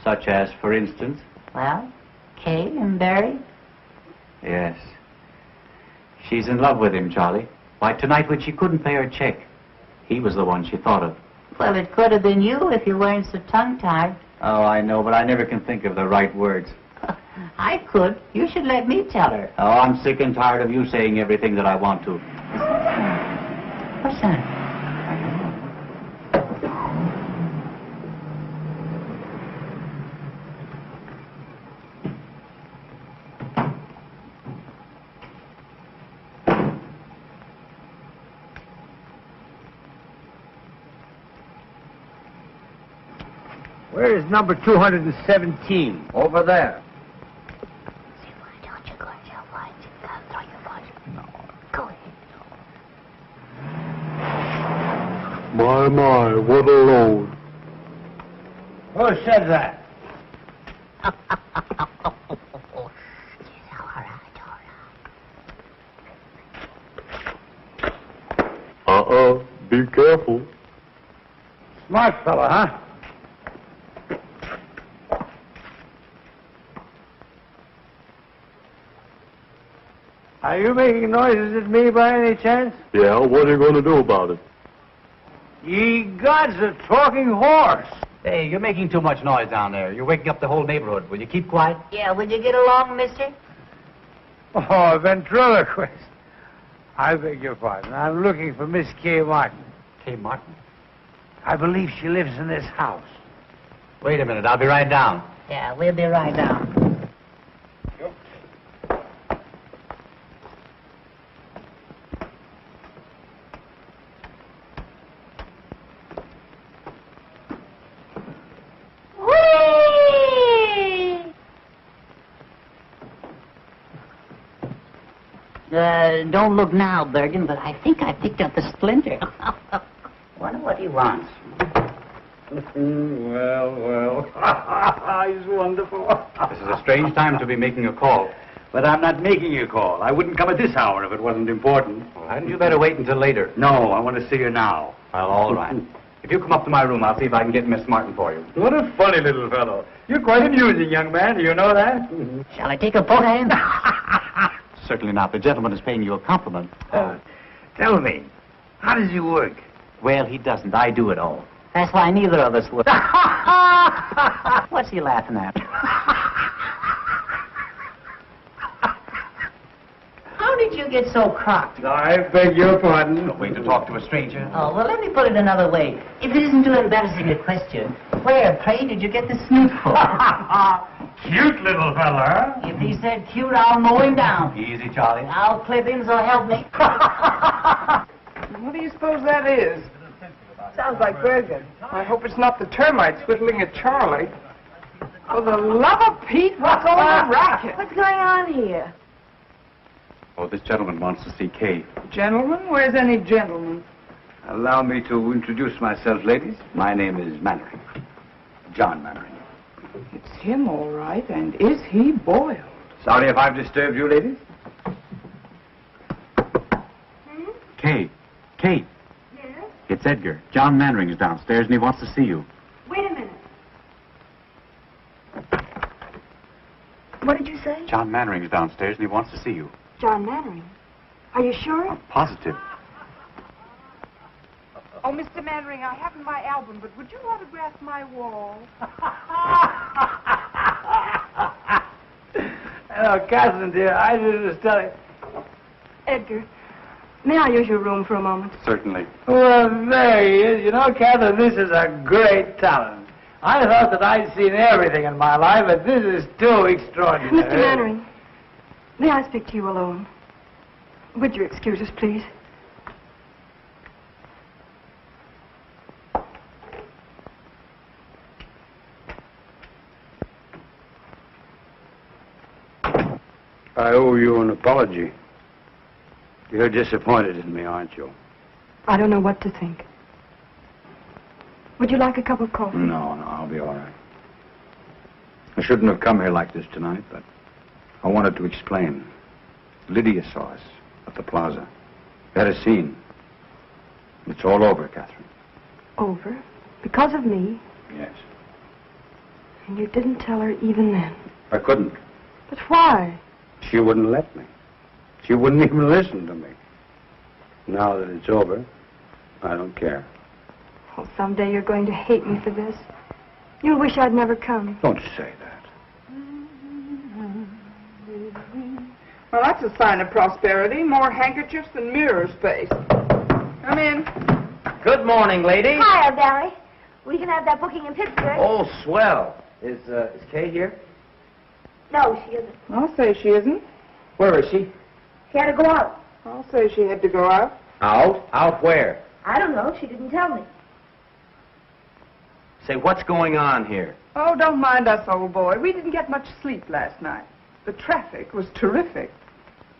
Such as, for instance? Well, Kay and Barry. Yes. She's in love with him, Charlie. Why, tonight when she couldn't pay her check, He was the one she thought of. Well, it could have been you if you weren't so tongue-tied. Oh, I know, but I never can think of the right words. I could. You should let me tell her. Oh, I'm sick and tired of you saying everything that I want to. What's that? Where is number 217? Over there. Why don't you go and tell White? Throw your foot. No. Go ahead. My, what a load. Who said that? Be careful. Smart fella, huh? Are you making noises at me by any chance? Yeah, what are you going to do about it? Ye gods, a talking horse. Hey, you're making too much noise down there. You're waking up the whole neighborhood. Will you keep quiet? Yeah, will you get along, mister? Oh, a ventriloquist. I beg your pardon. I'm looking for Miss Kay Martin. Kay Martin? I believe she lives in this house. Wait a minute. I'll be right down. Yeah, we'll be right down. Don't look now, Bergen, but I think I picked up the splinter. Wonder what he wants. Well. He's wonderful. This is a strange time to be making a call. But I'm not making a call. I wouldn't come at this hour if it wasn't important. Well, hadn't you better wait until later? No, I want to see you now. Well, all right. If you come up to my room, I'll see if I can get Miss Martin for you. What a funny little fellow. You're quite amusing, young man. Do you know that? Shall I take a photo of him? Certainly not. The gentleman is paying you a compliment. Tell me, how does he work? Well, he doesn't. I do it all. That's why neither of us would. What's he laughing at? How did you get so crocked? I beg your pardon. No way to talk to a stranger. Oh, well, let me put it another way. If it isn't too embarrassing a question, where, pray, did you get the snoot for? Cute little fella. If he said cute, I'll mow him down. Easy, Charlie. I'll clip him, so help me. What do you suppose that is? Sounds like Bergen. I hope it's not the termites whittling at Charlie. For the love of Pete, what's all the racket? What's going on here? Oh, this gentleman wants to see Kay. Gentlemen? Where's any gentleman? Allow me to introduce myself, ladies. My name is Mannering. John Mannering. It's him, all right. And is he boiled? Sorry if I've disturbed you, ladies. Kay. Kay. Yes? It's Edgar. John Mannering is downstairs, and he wants to see you. Wait a minute. What did you say? John Mannering is downstairs, and he wants to see you. John Mannering. Are you sure? Positive. Oh, Mr. Mannering, I haven't my album, but would you autograph my wall? Hello, Catherine, dear. I just telling. Edgar, may I use your room for a moment? Certainly. Well, there he is. You know, Catherine, this is a great talent. I thought that I'd seen everything in my life, but this is too extraordinary. Mr. Mannering, may I speak to you alone? Would you excuse us, please? I owe you an apology. You're disappointed in me, aren't you? I don't know what to think. Would you like a cup of coffee? No, I'll be all right. I shouldn't have come here like this tonight, but I wanted to explain. Lydia saw us at the plaza. We had a scene. It's all over, Catherine. Over? Because of me? Yes. And you didn't tell her even then? I couldn't. But why? She wouldn't let me. She wouldn't even listen to me. Now that it's over, I don't care. Oh, someday you're going to hate me for this. You'll wish I'd never come. Don't say that. Well, that's a sign of prosperity. More handkerchiefs than mirror space. Come in. Good morning, ladies. Hiya, Barry. We can have that booking in Pittsburgh. Oh, swell. Is Kay here? No, she isn't. I'll say she isn't. Where is she? She had to go out. I'll say she had to go out. Out? Out where? I don't know. She didn't tell me. Say, what's going on here? Oh, don't mind us, old boy. We didn't get much sleep last night. The traffic was terrific.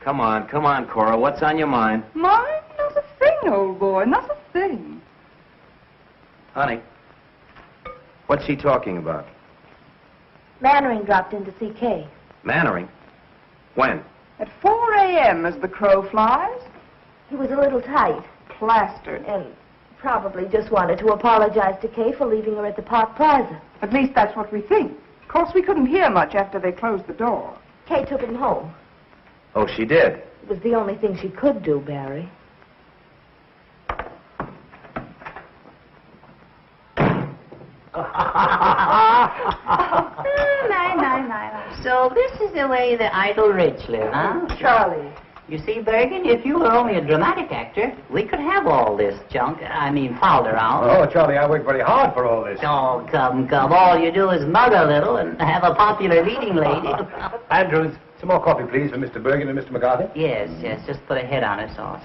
Come on, Cora. What's on your mind? Mine? Not a thing, old boy. Not a thing. Honey, what's he talking about? Mannering dropped in to see Kay. Mannering? When? At 4 a.m. as the crow flies. He was a little tight. Plastered. And probably just wanted to apologize to Kay for leaving her at the Park Plaza. At least that's what we think. Of course, we couldn't hear much after they closed the door. Kay took him home. Oh, she did? It was the only thing she could do, Barry. So this is the way the idle rich live, huh? Charlie. You see, Bergen, if you were only a dramatic actor, we could have all this junk, fouled around. Oh, Charlie, I worked very hard for all this. Oh, come. All you do is mug a little and have a popular leading lady. Andrews, some more coffee, please, for Mr. Bergen and Mr. McCarthy. Yes, just put a head on it, so.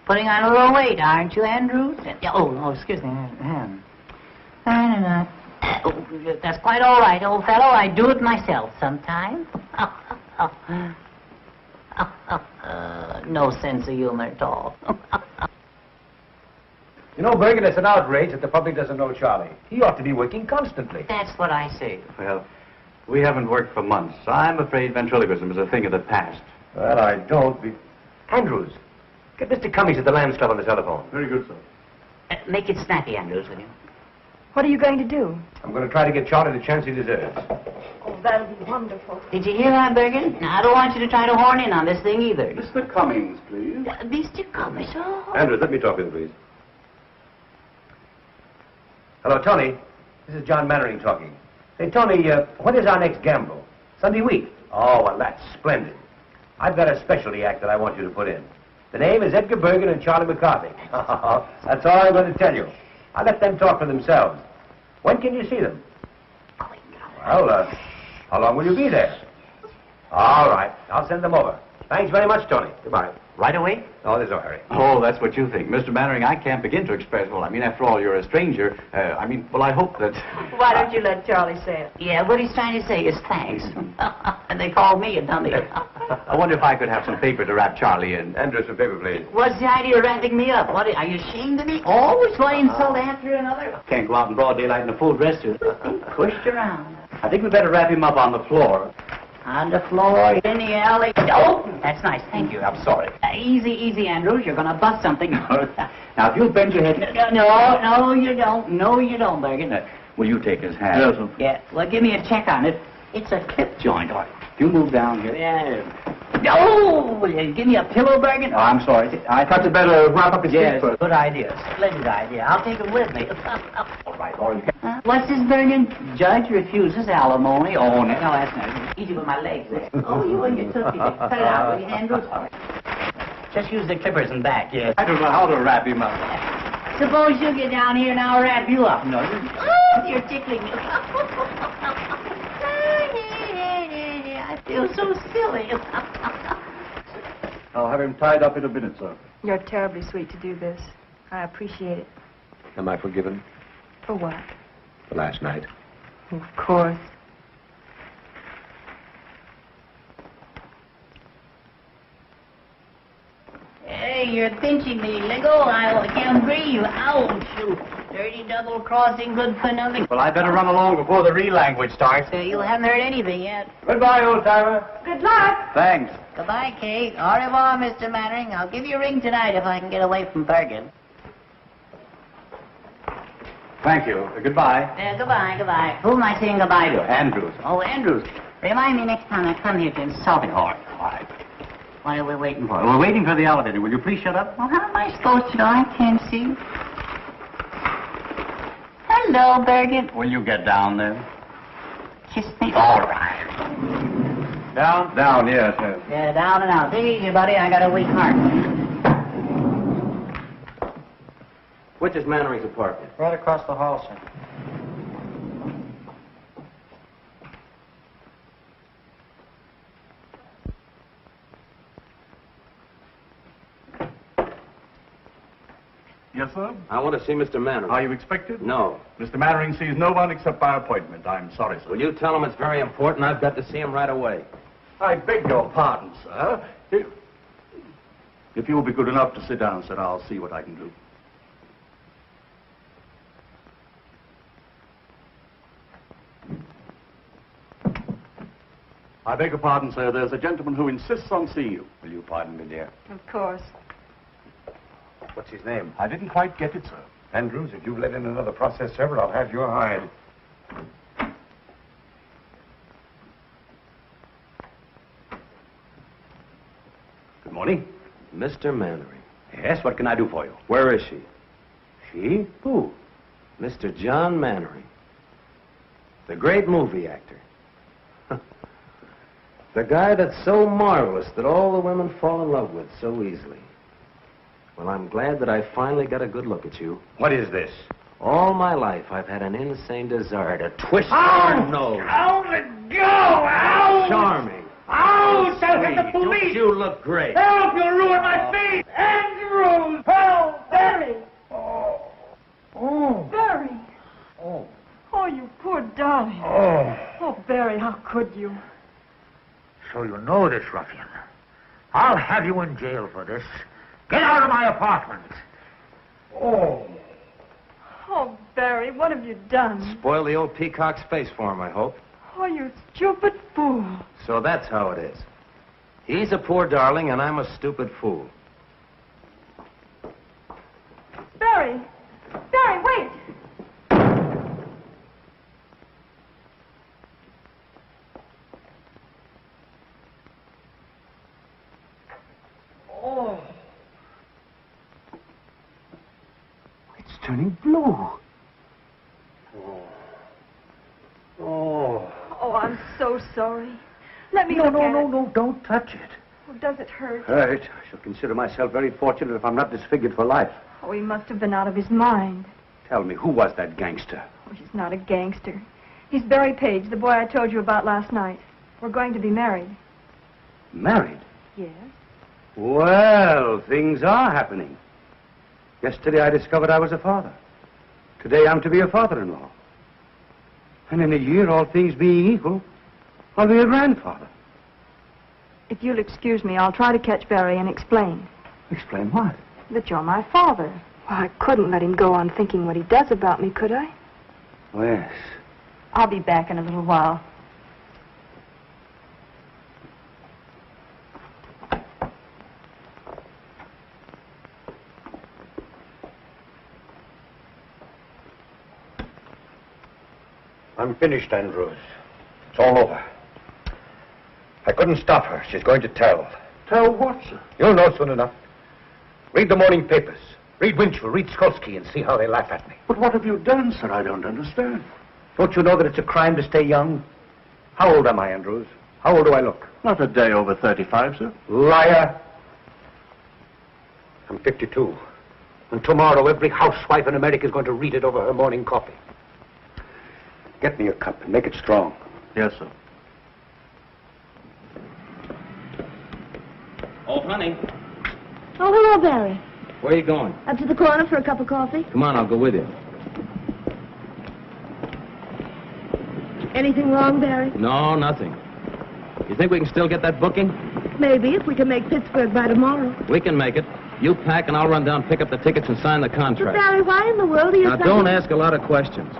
Putting on a little weight, aren't you, Andrews? Oh, excuse me. That's quite all right, old fellow. I do it myself sometimes. No sense of humor at all. You know, Bergen, it's an outrage that the public doesn't know Charlie. He ought to be working constantly. That's what I say. Well, we haven't worked for months. I'm afraid ventriloquism is a thing of the past. Well, I don't be... Andrews, get Mr. Cummings at the Lambs Club on the telephone. Very good, sir. Make it snappy, Andrews, will you? What are you going to do? I'm going to try to get Charlie the chance he deserves. Oh, that'll be wonderful. Did you hear that, Bergen? Now, I don't want you to try to horn in on this thing either. Mr. Cummings, please. Mr. Cummings, oh. Andrews, let me talk with him, please. Hello, Tony. This is John Mannering talking. Say, Tony, when is our next gamble? Sunday week. Oh, well, that's splendid. I've got a specialty act that I want you to put in. The name is Edgar Bergen and Charlie McCarthy. That's all I'm going to tell you. I'll let them talk for themselves. When can you see them? Well, how long will you be there? All right. I'll send them over. Thanks very much, Tony. Goodbye. Right away? Oh, there's no hurry. Oh, that's what you think. Mr. Mannering, I can't begin to express, after all, you're a stranger. I hope that... Why don't you let Charlie say it? Yeah, what he's trying to say is thanks. And they called me a dummy. I wonder if I could have some paper to wrap Charlie in. Andrews, some paper, please. What's the idea of wrapping me up? What, are you ashamed of me? Always one insult after another. Can't go out in broad daylight in a full dress suit. Pushed around. I think we'd better wrap him up on the floor. On the floor, in the alley. Oh, that's nice. Thank you. I'm sorry. Easy, Andrews. You're going to bust something. Now, if you'll bend your head... No, you don't. No, you don't, Bergen. Will you take his hand? Yes, sir. Yeah, well, give me a check on it. It's a clip joint. All right. If you move down here... Yeah. No! Will you give me a pillow, Bergen? Oh, I'm sorry. I thought you'd better wrap up his feet first. Good idea. Splendid idea. I'll take him with me. All right. What's this, Bergen? Judge refuses alimony. Oh, no, that's not easy with my legs. Oh, you and your tootsie. Cut it out, will you, Andrews? Just use the clippers and back, yes. I don't know how to wrap him up. Suppose you get down here and I'll wrap you up. No, you're tickling me. I feel so silly. I'll have him tied up in a minute, sir. You're terribly sweet to do this. I appreciate it. Am I forgiven? For what? For last night. Of course. Hey, you're pinching me. Let go. I can't breathe. Ouch. You dirty double crossing, good for nothing. Well, I better run along before the real language starts. You haven't heard anything yet. Goodbye, old-timer. Good luck. Thanks. Goodbye, Kate. Au revoir, Mr. Mannering. I'll give you a ring tonight if I can get away from Bergen. Thank you. Goodbye. Goodbye. Who am I saying goodbye to? Andrews. Oh, Andrews. Remind me next time I come here to insult him. All right. What are we waiting for? We're waiting for the elevator. Will you please shut up? Well, how am I supposed to know? I can't see. Hello, Birgit. Will you get down there? Kiss me. All right. Down? Down, yes, yes. Yeah, down and out. Take it easy, buddy. I got a weak heart. Which is Mannering's apartment? Right across the hall, sir. Yes, sir? I want to see Mr. Mannering. Are you expected? No. Mr. Mannering sees no one except by appointment. I'm sorry, sir. Will you tell him it's very important? I've got to see him right away. I beg your pardon, sir. If you will be good enough to sit down, sir, I'll see what I can do. I beg your pardon, sir. There's a gentleman who insists on seeing you. Will you pardon me, dear? Of course. What's his name? I didn't quite get it, sir. Andrews, if you let in another process server, I'll have your hide. Good morning. Mr. Mannering. Yes, what can I do for you? Where is she? She? Who? Mr. John Mannering. The great movie actor. The guy that's so marvelous that all the women fall in love with so easily. Well, I'm glad that I finally got a good look at you. What is this? All my life, I've had an insane desire to twist your nose. How's it go? Ow! Charming. Ouch! I'll hit the Sweet. police! Don't you look great? Help! You'll ruin my feet! Andrews! Help! Barry! Oh. Barry! Oh. Oh, you poor darling. Oh. Oh, Barry, how could you? So you know this ruffian. I'll have you in jail for this. Get out of my apartment. Oh. Oh, Barry, what have you done? Spoil the old peacock's face for him, I hope. Oh, you stupid fool. So that's how it is. He's a poor darling, and I'm a stupid fool. Barry! Barry, wait! Oh. It's turning blue. Oh. Oh, I'm so sorry. Let me No, look no, at no, it. no, don't touch it. Oh, does it hurt? Hurt. I shall consider myself very fortunate if I'm not disfigured for life. Oh, he must have been out of his mind. Tell me, who was that gangster? Oh, he's not a gangster. He's Barry Page, the boy I told you about last night. We're going to be married. Married? Yes. Well, things are happening. Yesterday I discovered I was a father. Today I'm to be a father-in-law. And in a year, all things being equal, I'll be a grandfather. If you'll excuse me, I'll try to catch Barry and explain. Explain what? That you're my father. Well, I couldn't let him go on thinking what he does about me, could I? Oh, yes. I'll be back in a little while. I'm finished, Andrews. It's all over. I couldn't stop her. She's going to tell. Tell what, sir? You'll know soon enough. Read the morning papers. Read Winchell, read Skolsky, and see how they laugh at me. But what have you done, sir? I don't understand. Don't you know that it's a crime to stay young? How old am I, Andrews? How old do I look? Not a day over 35, sir. Liar. I'm 52. And tomorrow every housewife in America is going to read it over her morning coffee. Get me a cup and make it strong. Yes, sir. Oh, honey, Oh, hello, Barry. where are you going? Up to the corner for a cup of coffee? Come on, I'll go with you. Anything wrong, Barry? No, nothing. You think we can still get that booking? Maybe, if we can make Pittsburgh by tomorrow. We can make it. You pack and I'll run down, pick up the tickets, and sign the But, contract. Barry, why in the world are you... Now, don't ask a lot of questions.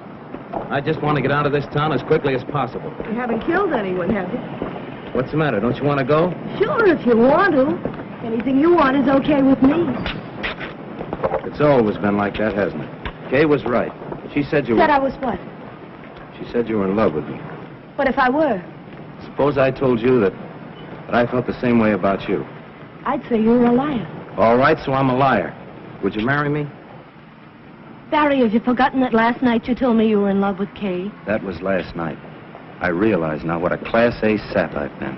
I just want to get out of this town as quickly as possible. You haven't killed anyone, have you? What's the matter? Don't you want to go? Sure, if you want to. Anything you want is okay with me. It's always been like that, hasn't it? Kay was right. She said you Said I were... was what? She said you were in love with me. What if I were? Suppose I told you that I felt the same way about you. I'd say you were a liar. All right, so I'm a liar. Would you marry me? Barry, have you forgotten that last night you told me you were in love with Kay? That was last night. I realize now what a Class A sap I've been.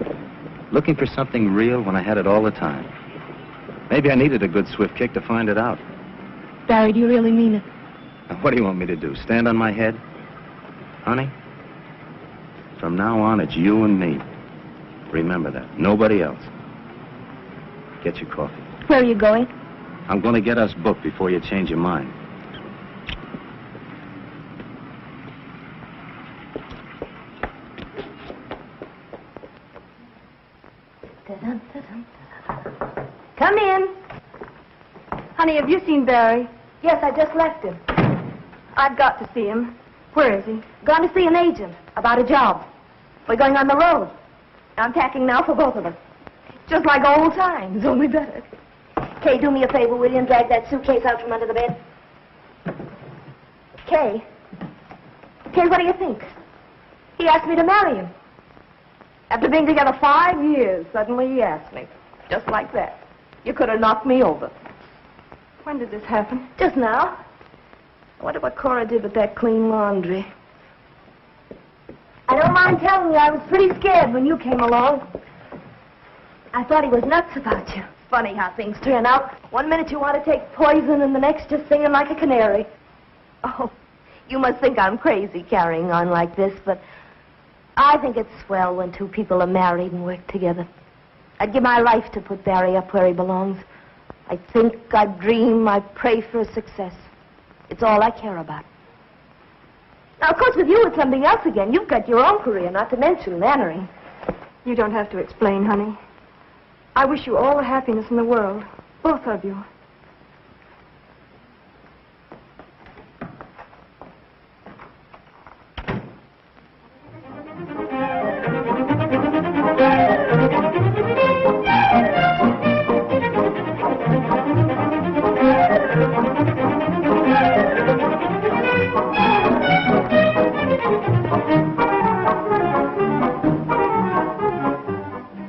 Looking for something real when I had it all the time. Maybe I needed a good swift kick to find it out. Barry, do you really mean it? Now, what do you want me to do, stand on my head? Honey, from now on, it's you and me. Remember that. Nobody else. Get your coffee. Where are you going? I'm going to get us booked before you change your mind. Come in. Honey, have you seen Barry? Yes, I just left him. I've got to see him. Where is he? Gone to see an agent about a job. We're going on the road. I'm packing now for both of us. Just like old times, only better. Kay, do me a favor, will you, and drag that suitcase out from under the bed? Kay. Kay, what do you think? He asked me to marry him. After being together 5 years, suddenly he asked me. Just like that. You could have knocked me over. When did this happen? Just now. I wonder what Cora did with that clean laundry. I don't mind telling you, I was pretty scared when you came along. I thought he was nuts about you. Funny how things turn out. One minute you want to take poison, and the next just singing like a canary. Oh, you must think I'm crazy carrying on like this, but I think it's swell when two people are married and work together. I'd give my life to put Barry up where he belongs. I think, I dream, I pray for his success. It's all I care about. Now, of course, with you, it's something else again. You've got your own career, not to mention Mannering. You don't have to explain, honey. I wish you all the happiness in the world. Both of you.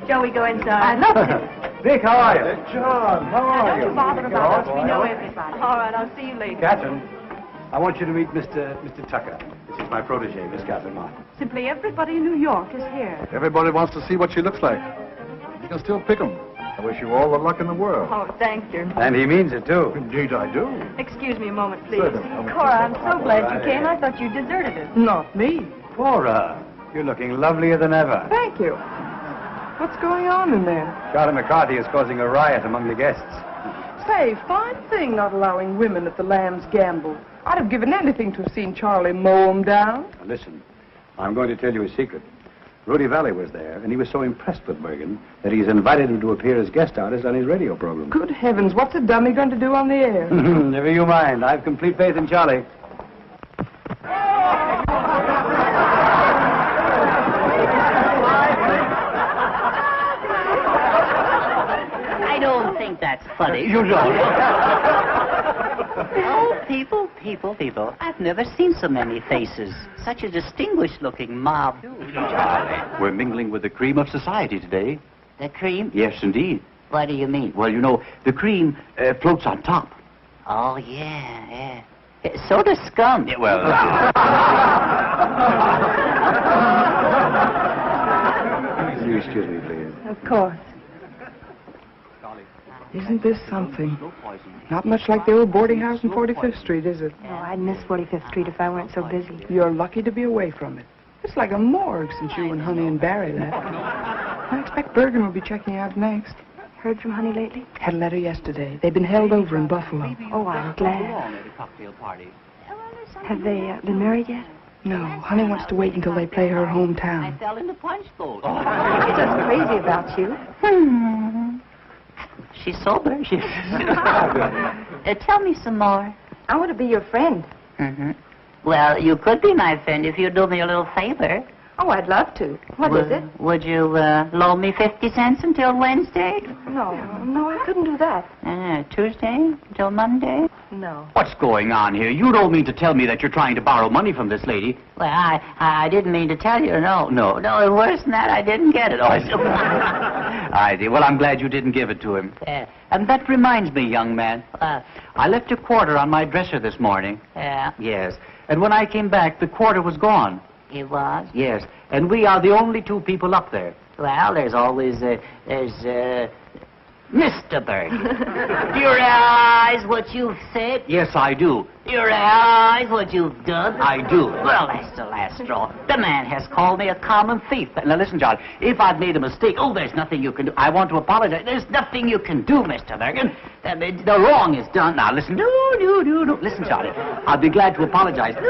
Shall we go inside? I'd love to. Dick, how are you? John, how are Don't you bother about us. We know everybody. All right, I'll see you later. Catherine, I want you to meet Mr. Tucker. This is my protege, Miss Catherine Martin. Simply everybody in New York is here. Everybody wants to see what she looks like. You can still pick 'em. I wish you all the luck in the world. Oh, thanks, dear. And he means it, too. Indeed, I do. Excuse me a moment, please. Certainly. Cora, I'm so glad you came. I thought you deserted us. Not me. Cora, you're looking lovelier than ever. Thank you. What's going on in there? Charlie McCarthy is causing a riot among the guests. Say, fine thing not allowing women at the Lamb's gamble. I'd have given anything to have seen Charlie mow 'em down. Now, listen, I'm going to tell you a secret. Rudy Valley was there, and he was so impressed with Bergen that he's invited him to appear as guest artist on his radio program. Good heavens, what's a dummy going to do on the air? Never you mind. I've complete faith in Charlie. I don't think that's funny. You don't. Oh, people. I've never seen so many faces. Such a distinguished-looking mob. Charlie, we're mingling with the cream of society today. The cream? Yes, indeed. What do you mean? Well, you know, the cream floats on top. Oh, yeah. So does scum. Yeah, well... Excuse me, please. Of course. Isn't this something? Not much like the old boarding house in 45th Street, is it? Oh, I'd miss 45th Street if I weren't so busy. You're lucky to be away from it. It's like a morgue since you and Honey and Barry left. I expect Bergen will be checking out next. Heard from Honey lately? Had a letter yesterday. They've been held over in Buffalo. Oh, I'm glad. Have they been married yet? No, Honey wants to wait until they play her hometown. I fell in the punch bowl. She's just crazy about you. She's sober. Tell me some more. I want to be your friend. Mm-hmm. Well, you could be my friend if you'd do me a little favor. Oh, I'd love to. What is it? Would you loan me 50 cents until Wednesday? No, I couldn't do that. Tuesday until Monday? No. What's going on here? You don't mean to tell me that you're trying to borrow money from this lady? Well, I didn't mean to tell you. No, worse than that, I didn't get it. I see. Well, I'm glad you didn't give it to him. And that reminds me, young man. I left a quarter on my dresser this morning. Yeah? Yes. And when I came back, the quarter was gone. It was? Yes. And we are the only two people up there. Well, there's always, Mr. Bergen. Do you realize what you've said? Yes, I do. Do you realize what you've done? I do. Well, that's the last straw. The man has called me a common thief. Now, listen, John, if I've made a mistake, there's nothing you can do. I want to apologize. There's nothing you can do, Mr. Bergen. The wrong is done. Now, listen. No. Listen, Charlie, I'll be glad to apologize. No.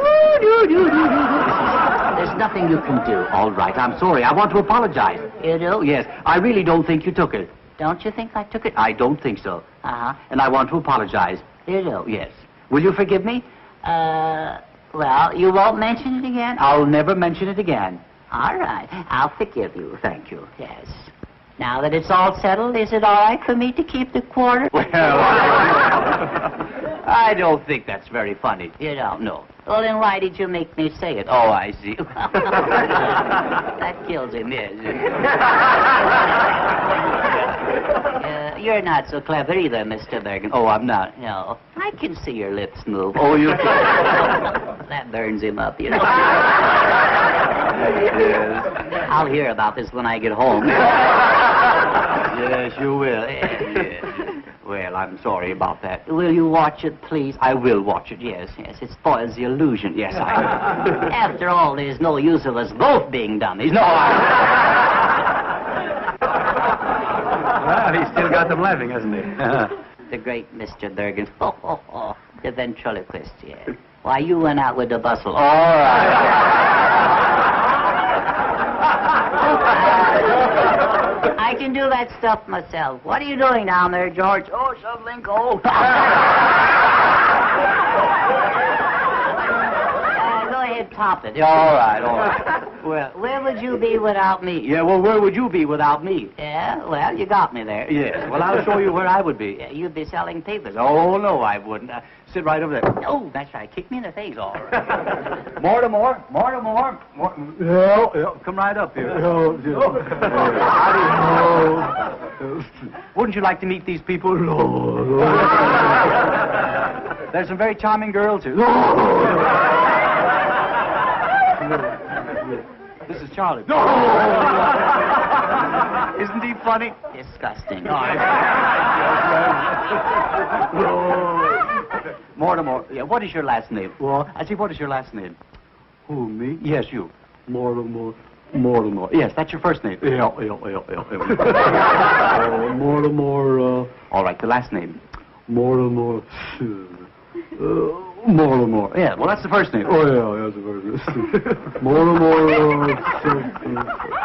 There's nothing you can do. All right, I'm sorry. I want to apologize. You do? Yes. I really don't think you took it. Don't you think I took it? I don't think so. Uh-huh. And I want to apologize. You do? Yes. Will you forgive me? Well, you won't mention it again? I'll never mention it again. All right. I'll forgive you. Thank you. Yes. Now that it's all settled, is it all right for me to keep the quarter? Well, I don't think that's very funny. You don't? No. Well, then why did you make me say it? Oh, I see. That kills him, yes. You're not so clever either, Mr. Bergen. Oh, I'm not. No. I can see your lips move. Oh, you... That burns him up, you know. I'll hear about this when I get home. Yes, you will. Yes. Well, I'm sorry about that. Will you watch it, please? I will watch it, yes. Yes, it spoils the illusion. Yes, I... After all, there's no use of us both being dummies. No, Well, he's still got them laughing, hasn't he? The great Mr. Bergen. The ventriloquist, yes. Why, you went out with the bustle. All right. I can do that stuff myself. What are you doing down there, George? Oh, shoveling coal. Go ahead, top it. All right. Well, where would you be without me? Yeah, well, where would you be without me? Yeah, well, you got me there. Yes, well, I'll show you where I would be. Yeah, you'd be selling papers. Oh, no, I wouldn't. Sit right over there. Oh, that's right. Kick me in the face, all right. More. Yeah, come right up here. Wouldn't you like to meet these people? There's some very charming girls here. This is Charlie. Isn't he funny? Disgusting. Mortimer. Yeah, what is your last name? What? I see, what is your last name? Who, me? Yes, you. Mortimer. Yes, that's your first name. Yeah. Mortimer, All right, the last name. Mortimer. Yeah, well, that's the first name. Oh, yeah, that's the first name. Mortimer,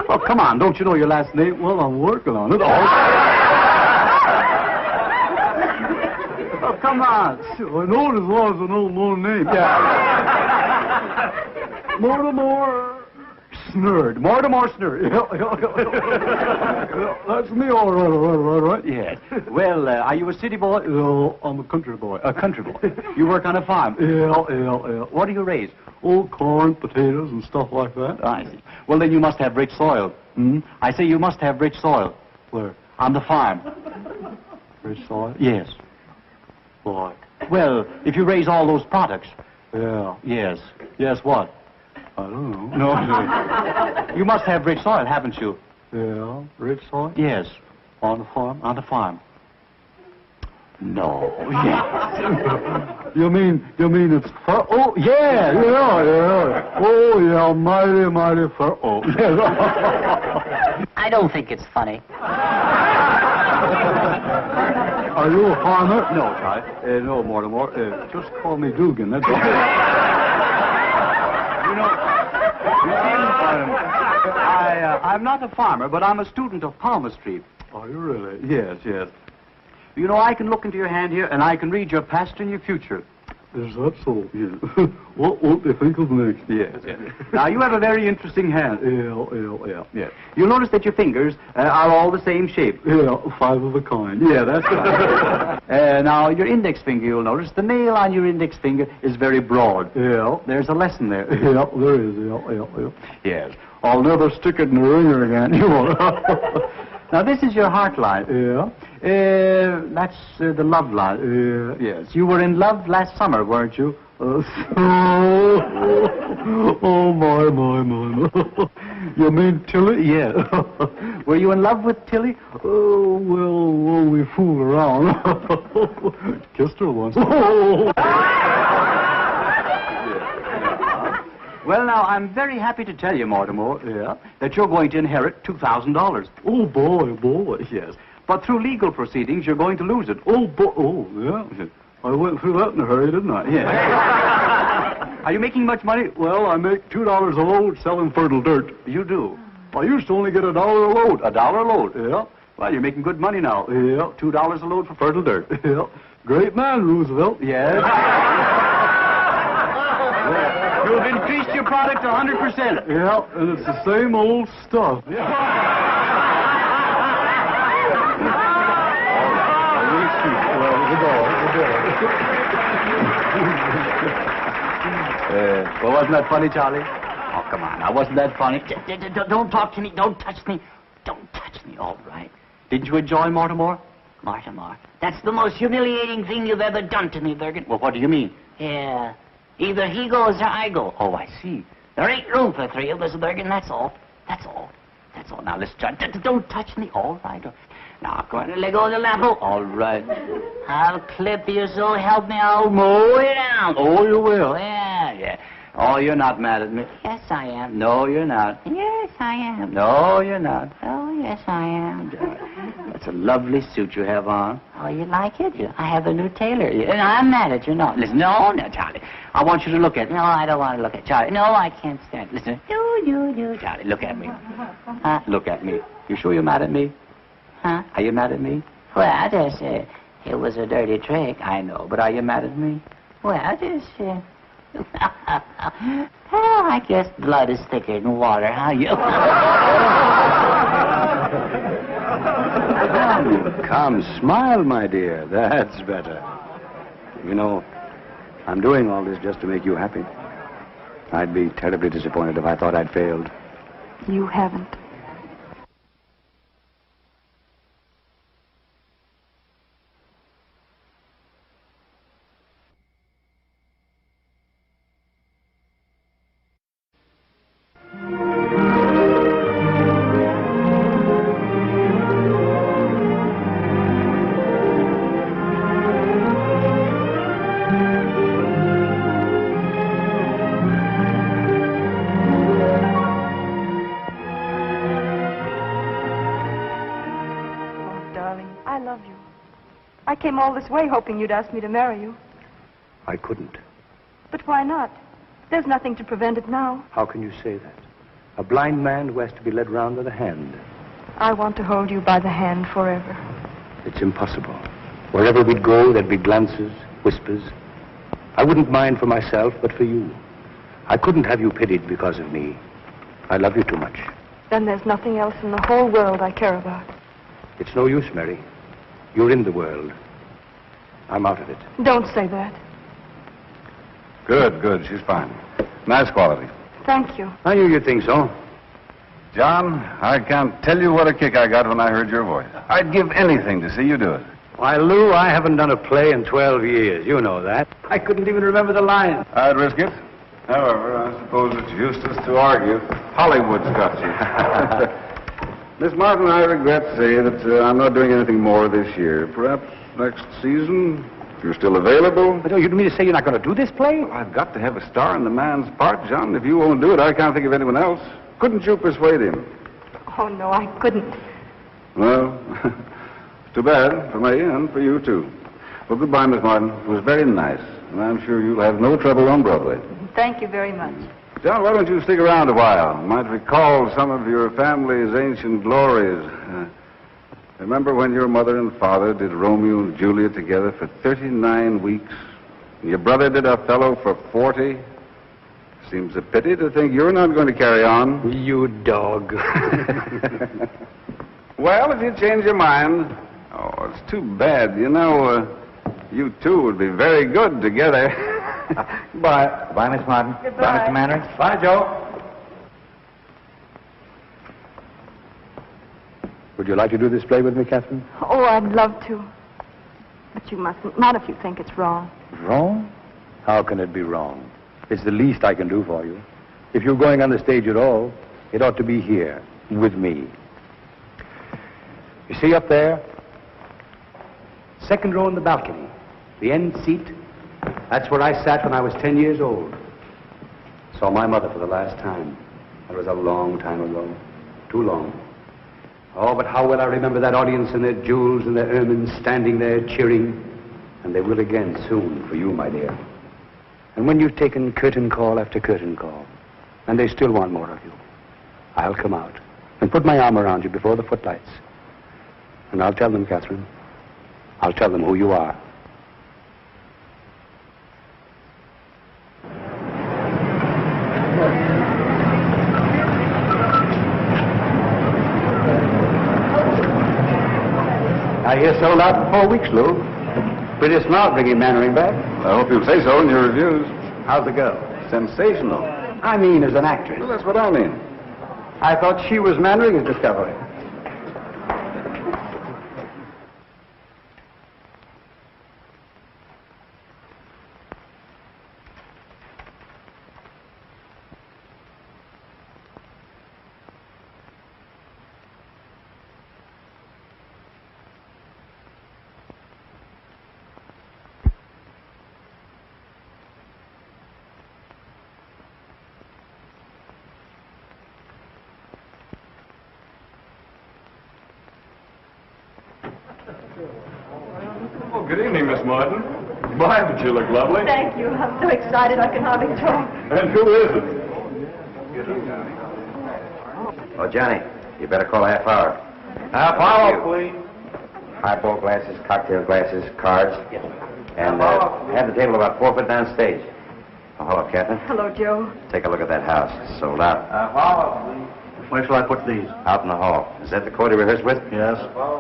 Oh, come on, don't you know your last name? Well, I'm working on it. Oh, come on. I know this was an old known name. Yeah. Mortimer Snurd. That's me, all right. Yes. Well, are you a city boy? No, I'm a country boy. A country boy. You work on a farm? Yeah. What do you raise? Oh, corn, potatoes, and stuff like that. I see. Well, then you must have rich soil. I say you must have rich soil. Where? On the farm. Rich soil? Yes. Why? Well, if you raise all those products. Yeah. Yes. Yes, what? I don't know. No. You must have rich soil, haven't you? Yeah. Rich soil? Yes. On the farm? On the farm. No. Yes. You mean it's fur? Oh, yeah. Oh, yeah, mighty fur. Oh, yeah. I don't think it's funny. Are you a farmer? No, Charlie. No, Mortimer. Just call me Dugan. That's all. I'm not a farmer, but I'm a student of palmistry. Are you really? Yes. You know, I can look into your hand here, and I can read your past and your future. Is that so? Yeah. What do you think of next? Yes, yes. Now, you have a very interesting hand. Yeah. Yes. You'll notice that your fingers are all the same shape. Yeah, 5 of a kind. Yeah, that's right. Now, your index finger, you'll notice, the nail on your index finger is very broad. Yeah. There's a lesson there. Yeah, there is. Yeah. Yes. I'll never stick it in the ringer again. You won't. Now, this is your heart line. Yeah. That's the love line. Yes. You were in love last summer, weren't you? Oh, my. You mean Tilly? Yeah. Were you in love with Tilly? Oh, well, we fooled around. Kissed her once. Well, now, I'm very happy to tell you, Mortimer, that you're going to inherit $2,000. Oh, boy. Yes. But through legal proceedings, you're going to lose it. Oh, yeah. I went through that in a hurry, didn't I? Yeah. Are you making much money? Well, I make $2 a load selling fertile dirt. You do? I used to only get $1 a load. $1 a load? Yeah. Well, you're making good money now. Yeah. $2 a load for fertile dirt. Yeah. Great man, Roosevelt. Yes. You've increased your product 100%. Yeah, and it's the same old stuff. Well, wasn't that funny, Charlie? Oh, come on. Now, wasn't that funny? Don't talk to me. Don't touch me. Don't touch me, all right. Did you enjoy Mortimer? Mortimer, that's the most humiliating thing you've ever done to me, Bergen. Well, what do you mean? Yeah. Either he goes or I go. Oh, I see. There ain't room for 3 of us, Bergen, that's all. That's all. Now, listen, John, don't touch me. All right. Now, go ahead and let go of the lamp. All right. I'll clip you, so help me, I'll mow you down. Oh, you will? Yeah. Oh, you're not mad at me. Yes, I am. No, you're not. Yes, I am. No, you're not. Oh, yes, I am. That's a lovely suit you have on. Oh, you like it? I have a new tailor. I'm mad at you. No, listen. No, Charlie. I want you to look at me. No, I don't want to look at Charlie. No, I can't stand it. Listen. You. Charlie, look at me. Huh? Look at me. You sure you're mad at me? Huh? Are you mad at me? Well, it was a dirty trick. I know, but are you mad at me? Well, well, I guess blood is thicker than water, huh? Come, smile, my dear. That's better. You know, I'm doing all this just to make you happy. I'd be terribly disappointed if I thought I'd failed. You haven't. I came all this way hoping you'd ask me to marry you. I couldn't. But why not? There's nothing to prevent it now. How can you say that? A blind man who has to be led round by the hand. I want to hold you by the hand forever. It's impossible. Wherever we'd go, there'd be glances, whispers. I wouldn't mind for myself, but for you. I couldn't have you pitied because of me. I love you too much. Then there's nothing else in the whole world I care about. It's no use, Mary. You're in the world. I'm out of it. Don't say that. Good. She's fine. Nice quality. Thank you. I knew you'd think so. John, I can't tell you what a kick I got when I heard your voice. I'd give anything to see you do it. Why, Lou, I haven't done a play in 12 years. You know that. I couldn't even remember the lines. I'd risk it. However, I suppose it's useless to argue. Hollywood's got you. Miss Martin, I regret to say that I'm not doing anything more this year. Perhaps next season, if you're still available. But you don't mean to say you're not going to do this play? Well, I've got to have a star in the man's part, John. If you won't do it, I can't think of anyone else. Couldn't you persuade him? Oh, no, I couldn't. Well, it's too bad for me and for you, too. Well, goodbye, Miss Martin. It was very nice, and I'm sure you'll have no trouble on Broadway. Thank you very much. John, why don't you stick around a while? You might recall some of your family's ancient glories. Remember when your mother and father did Romeo and Juliet together for 39 weeks? Your brother did Othello for 40. Seems a pity to think you're not going to carry on. You dog. Well, if you change your mind... Oh, it's too bad. You know, you two would be very good together. Bye. Bye, Miss Martin. Goodbye. Bye, Mr. Mannering. Bye, Joe. Would you like to do this play with me, Catherine? Oh, I'd love to. But you mustn't. Not if you think it's wrong. Wrong? How can it be wrong? It's the least I can do for you. If you're going on the stage at all, it ought to be here, with me. You see up there? Second row in the balcony. The end seat. That's where I sat when I was 10 years old. Saw my mother for the last time. That was a long time ago. Too long. Oh, but how well I remember that audience and their jewels and their ermines standing there cheering. And they will again soon for you, my dear. And when you've taken curtain call after curtain call, and they still want more of you, I'll come out and put my arm around you before the footlights. And I'll tell them, Catherine, I'll tell them who you are. I hear sold out in 4 weeks, Lou. Pretty smart bringing Mannering back. I hope you'll say so in your reviews. How's the girl? Sensational. I mean, as an actress. Well, that's what I mean. I thought she was Mannering's discovery. Oh, good evening, Miss Martin. My, but you look lovely. Thank you. I'm so excited I can hardly talk. And who is it? Oh, Johnny, you better call a half hour. Half hour, please. Highball glasses, cocktail glasses, cards. And have the table about 4 foot downstage. Oh, hello, Captain. Hello, Joe. Take a look at that house. It's sold out. Half hour, please. Where shall I put these? Out in the hall. Is that the court he rehearsed with? Yes.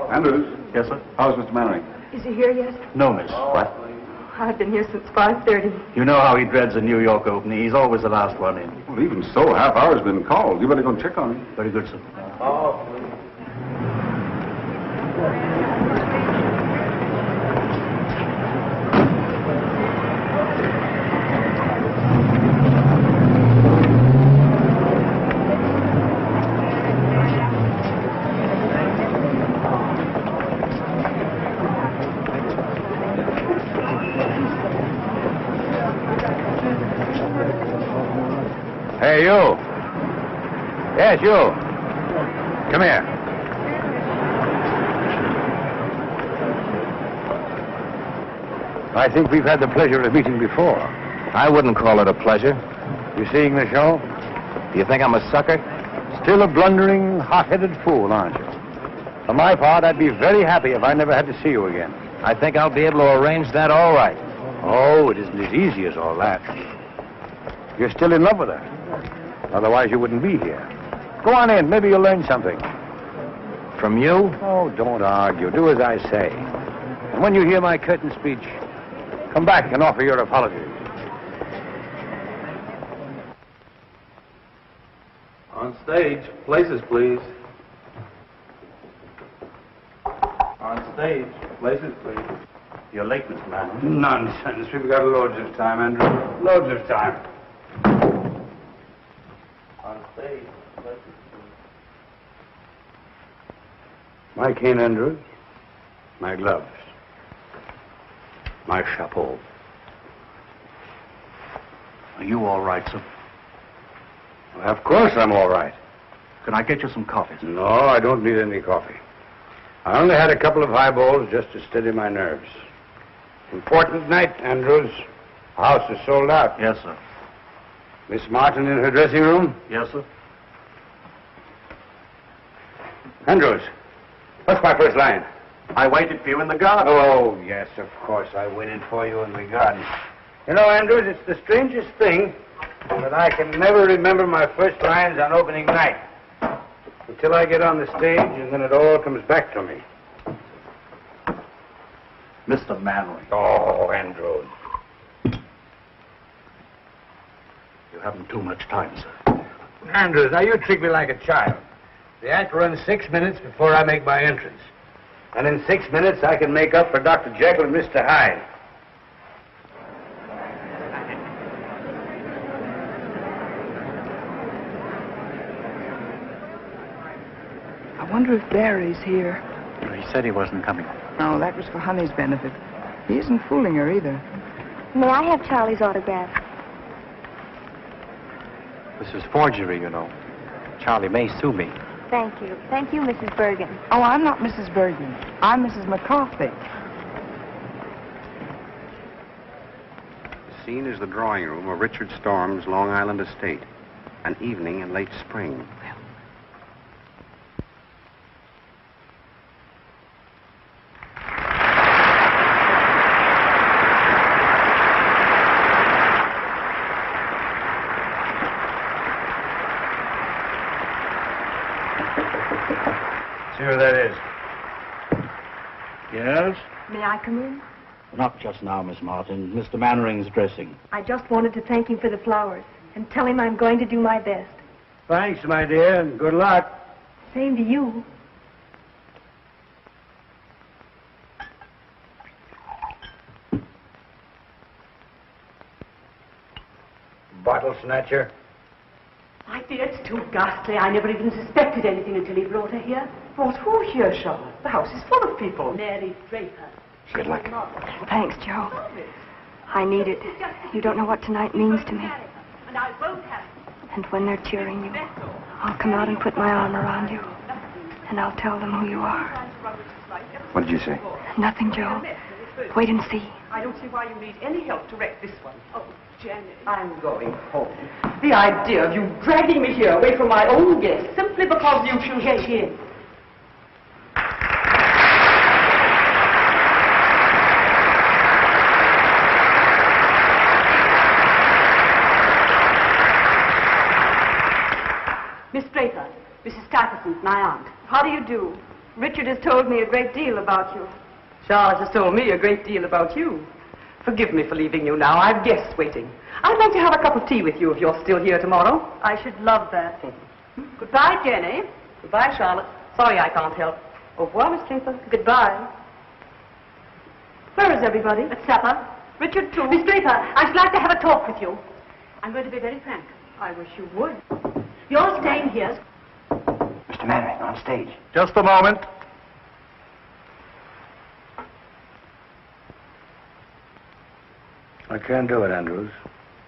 Andrews. Yes, sir? How's Mr. Mannering? Is he here yet? No, miss. What? I've been here since 5:30. You know how he dreads a New York opening. He's always the last one in. Well, even so, half hour's been called. You better go check on him. Very good, sir. Hey, you. Yes, you. Come here. I think we've had the pleasure of meeting before. I wouldn't call it a pleasure. You seeing the show? Do you think I'm a sucker? Still a blundering, hot-headed fool, aren't you? For my part, I'd be very happy if I never had to see you again. I think I'll be able to arrange that all right. Oh, it isn't as easy as all that. You're still in love with her. Otherwise, you wouldn't be here. Go on in. Maybe you'll learn something. From you? Oh, don't argue. Do as I say. And when you hear my curtain speech, come back and offer your apologies. On stage, places, please. On stage, places, please. You're late, Mr. Mann. Nonsense. We've got loads of time, Andrew. Loads of time. On stage, places, please. My cane, Andrews. My gloves. My chapeau. Are you all right, sir? Well, of course I'm all right. Can I get you some coffee, sir? No, I don't need any coffee. I only had a couple of highballs just to steady my nerves. Important night, Andrews. The house is sold out. Yes, sir. Miss Martin in her dressing room? Yes, sir. Andrews, what's my first line? I waited for you in the garden. Oh, yes, of course. I waited for you in the garden. You know, Andrews, it's the strangest thing that I can never remember my first lines on opening night. Until I get on the stage, and then it all comes back to me. Mr. Manley. Oh, Andrews. You haven't too much time, sir. Andrews, now you treat me like a child. The act runs 6 minutes before I make my entrance. And in 6 minutes, I can make up for Dr. Jekyll and Mr. Hyde. I wonder if Barry's here. He said he wasn't coming. No, that was for Honey's benefit. He isn't fooling her either. May I have Charlie's autograph? This is forgery, you know. Charlie may sue me. Thank you. Thank you, Mrs. Bergen. Oh, I'm not Mrs. Bergen. I'm Mrs. McCarthy. The scene is the drawing room of Richard Storm's Long Island estate. An evening in late spring. See who that is. Yes? May I come in? Not just now, Miss Martin. Mr. Mannering's dressing. I just wanted to thank him for the flowers and tell him I'm going to do my best. Thanks, my dear, and good luck. Same to you. Bottle snatcher. My dear, it's too ghastly. I never even suspected anything until he brought her here. Brought who here, Charlotte? The house is full of people. Mary Draper. Good luck. Thanks, Joe. I need it. You don't know what tonight means to me. And I won't have And when they're cheering you, I'll come out and put my arm around you. And I'll tell them who you are. What did you say? Nothing, Joe. Wait and see. I don't see why you need any help to wreck this one. Oh, Janet. I'm going home. The idea of you dragging me here away from my own guests simply because you should get in. Miss Draper, Mrs. Stuyvesant, my aunt. How do you do? Richard has told me a great deal about you. Charlotte has told me a great deal about you. Forgive me for leaving you now. I've guests waiting. I'd like to have a cup of tea with you if you're still here tomorrow. I should love that. Goodbye, Jenny. Goodbye, Charlotte. Sorry I can't help. Au revoir, Miss Draper. Goodbye. Where is everybody? At supper. Richard, too. Miss Draper, I should like to have a talk with you. I'm going to be very frank. I wish you would. You're staying here. Mr. Mannering, on stage. Just a moment. I can't do it, Andrews.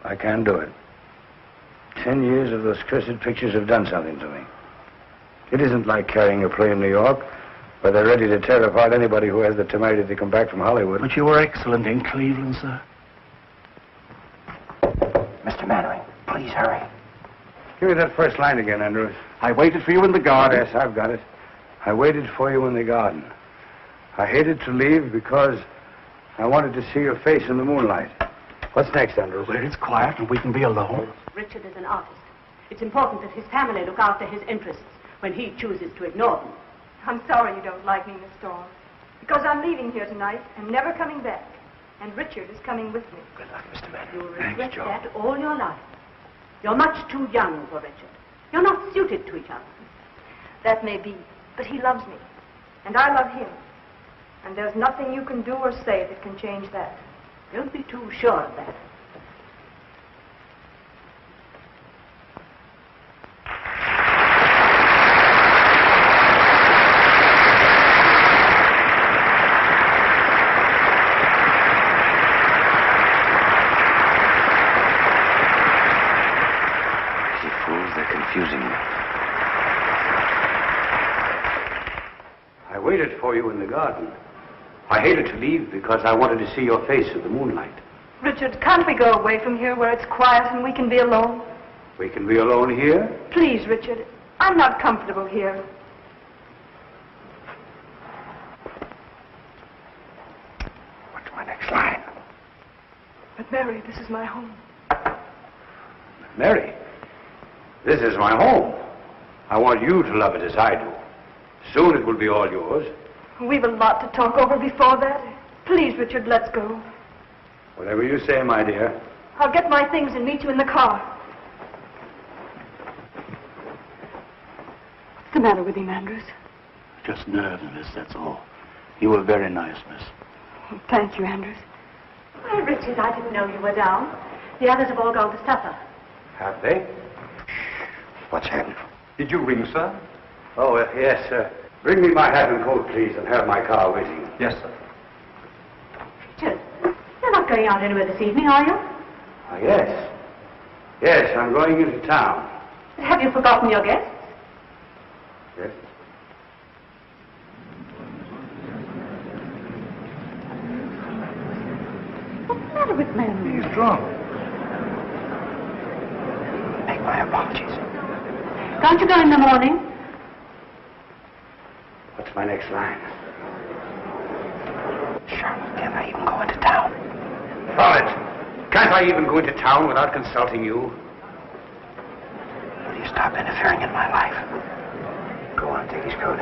I can't do it. 10 years of those cursed pictures have done something to me. It isn't like carrying a play in New York, where they're ready to tear apart anybody who has the temerity to come back from Hollywood. But you were excellent in Cleveland, sir. Mr. Mannering, please hurry. Give me that first line again, Andrews. I waited for you in the garden. Yes, I've got it. I waited for you in the garden. I hated to leave because I wanted to see your face in the moonlight. What's next, Andrews? Where it's quiet and we can be alone. Richard is an artist. It's important that his family look after his interests when he chooses to ignore them. I'm sorry you don't like me, Miss Storm. Because I'm leaving here tonight and never coming back. And Richard is coming with me. Good luck, Mr. Mannering. You'll regret that all your life. You're much too young for Richard. You're not suited to each other. That may be, but he loves me. And I love him. And there's nothing you can do or say that can change that. Don't be too sure of that. You fools, they're confusing me. I waited for you in the garden. I hated to leave because I wanted to see your face in the moonlight. Richard, can't we go away from here where it's quiet and we can be alone? We can be alone here? Please, Richard. I'm not comfortable here. What's my next line? But, Mary, this is my home. Mary, this is my home. I want you to love it as I do. Soon it will be all yours. We've a lot to talk over before that. Please, Richard, let's go. Whatever you say, my dear. I'll get my things and meet you in the car. What's the matter with him, Andrews? Just nerves, miss, that's all. You were very nice, miss. Oh, thank you, Andrews. Why, Richard, I didn't know you were down. The others have all gone to supper. Have they? What's happened? Did you ring, sir? Oh, yes, sir. Bring me my hat and coat, please, and have my car waiting. Yes, sir. Richard, you're not going out anywhere this evening, are you? Ah, yes. Yes, I'm going into town. But have you forgotten your guests? Yes? What's the matter with Mary? He's drunk. Make my apologies. Can't you go in the morning? What's my next line? Charlotte, can't I even go into town? Charlotte, can't I even go into town without consulting you? Will you stop interfering in my life? Go on, take his coat.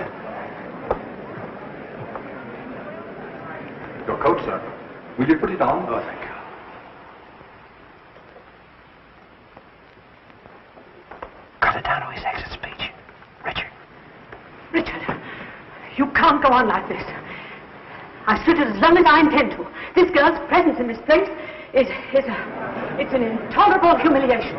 Your coat, sir. Will you put it on? Oh, thank you. Cut it down to his exit speech. Richard. Richard, you can't go on like this. I've stood it as long as I intend to. This girl's presence in this place it's an intolerable humiliation.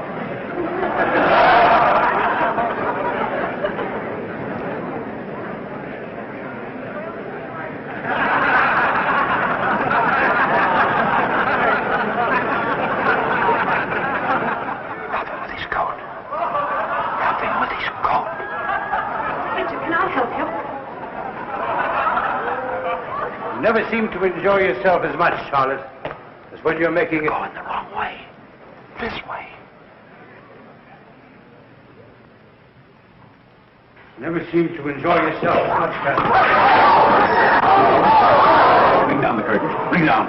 Never seem to enjoy yourself as much, Charlotte, as when you're making it... Going the wrong way. This way. Never seem to enjoy yourself as much, Catherine. Bring down the curtain. Bring down.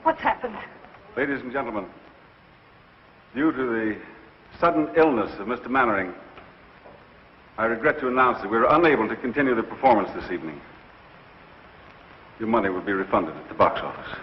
What's happened? Ladies and gentlemen, due to the sudden illness of Mr. Mannering, I regret to announce that we're unable to continue the performance this evening. Your money will be refunded at the box office.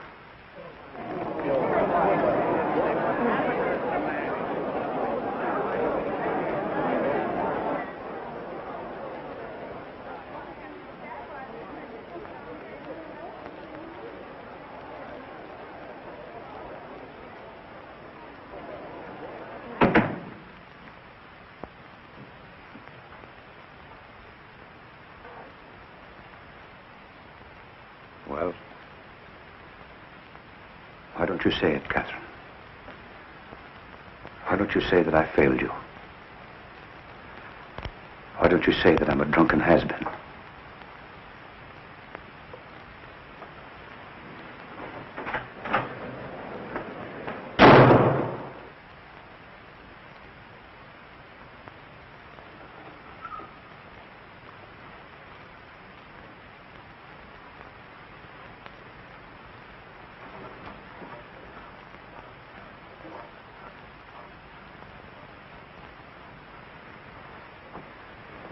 Well, why don't you say it, Catherine? Why don't you say that I failed you? Why don't you say that I'm a drunken has-been?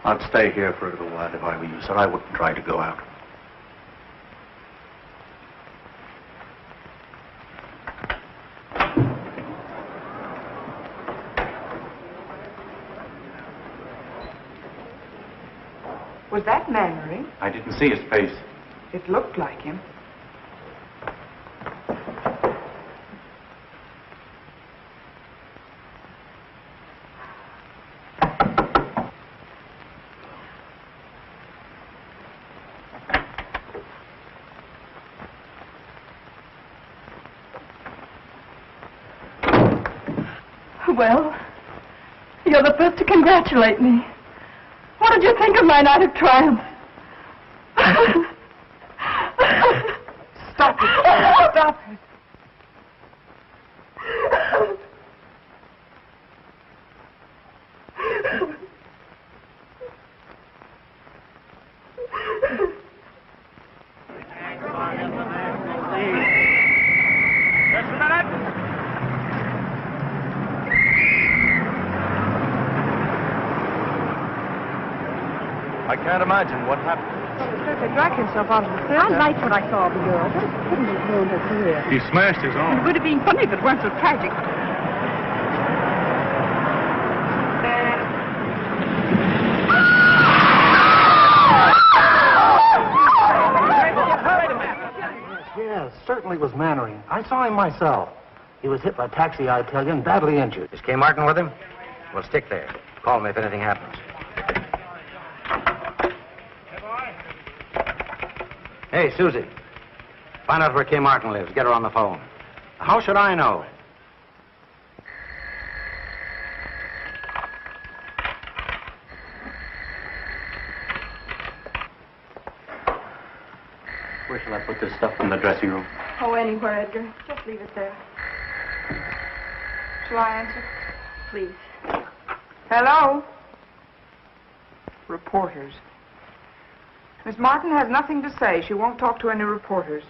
I'd stay here for a little while if I were you, sir. I wouldn't try to go out. Was that Mannering? I didn't see his face. It looked like him. Well, you're the first to congratulate me. What did you think of my night of triumph? Stop it. Stop it. Just a minute. I can't imagine what happened. They drank himself out of the theater. I liked what I saw of the girl. What couldn't have ruined her career? He smashed his It arm. would have been funny if it weren't so tragic. Yes, certainly was Mannering. I saw him myself. He was hit by a taxi, I tell you, and badly injured. Is Kay Martin with him? Well, stick there. Call me if anything happens. Hey, Susie. Find out where Kay Martin lives. Get her on the phone. How should I know? Where shall I put this stuff in the dressing room? Oh, anywhere, Edgar. Just leave it there. Shall I answer? Please. Hello? Reporters. Miss Martin has nothing to say. She won't talk to any reporters.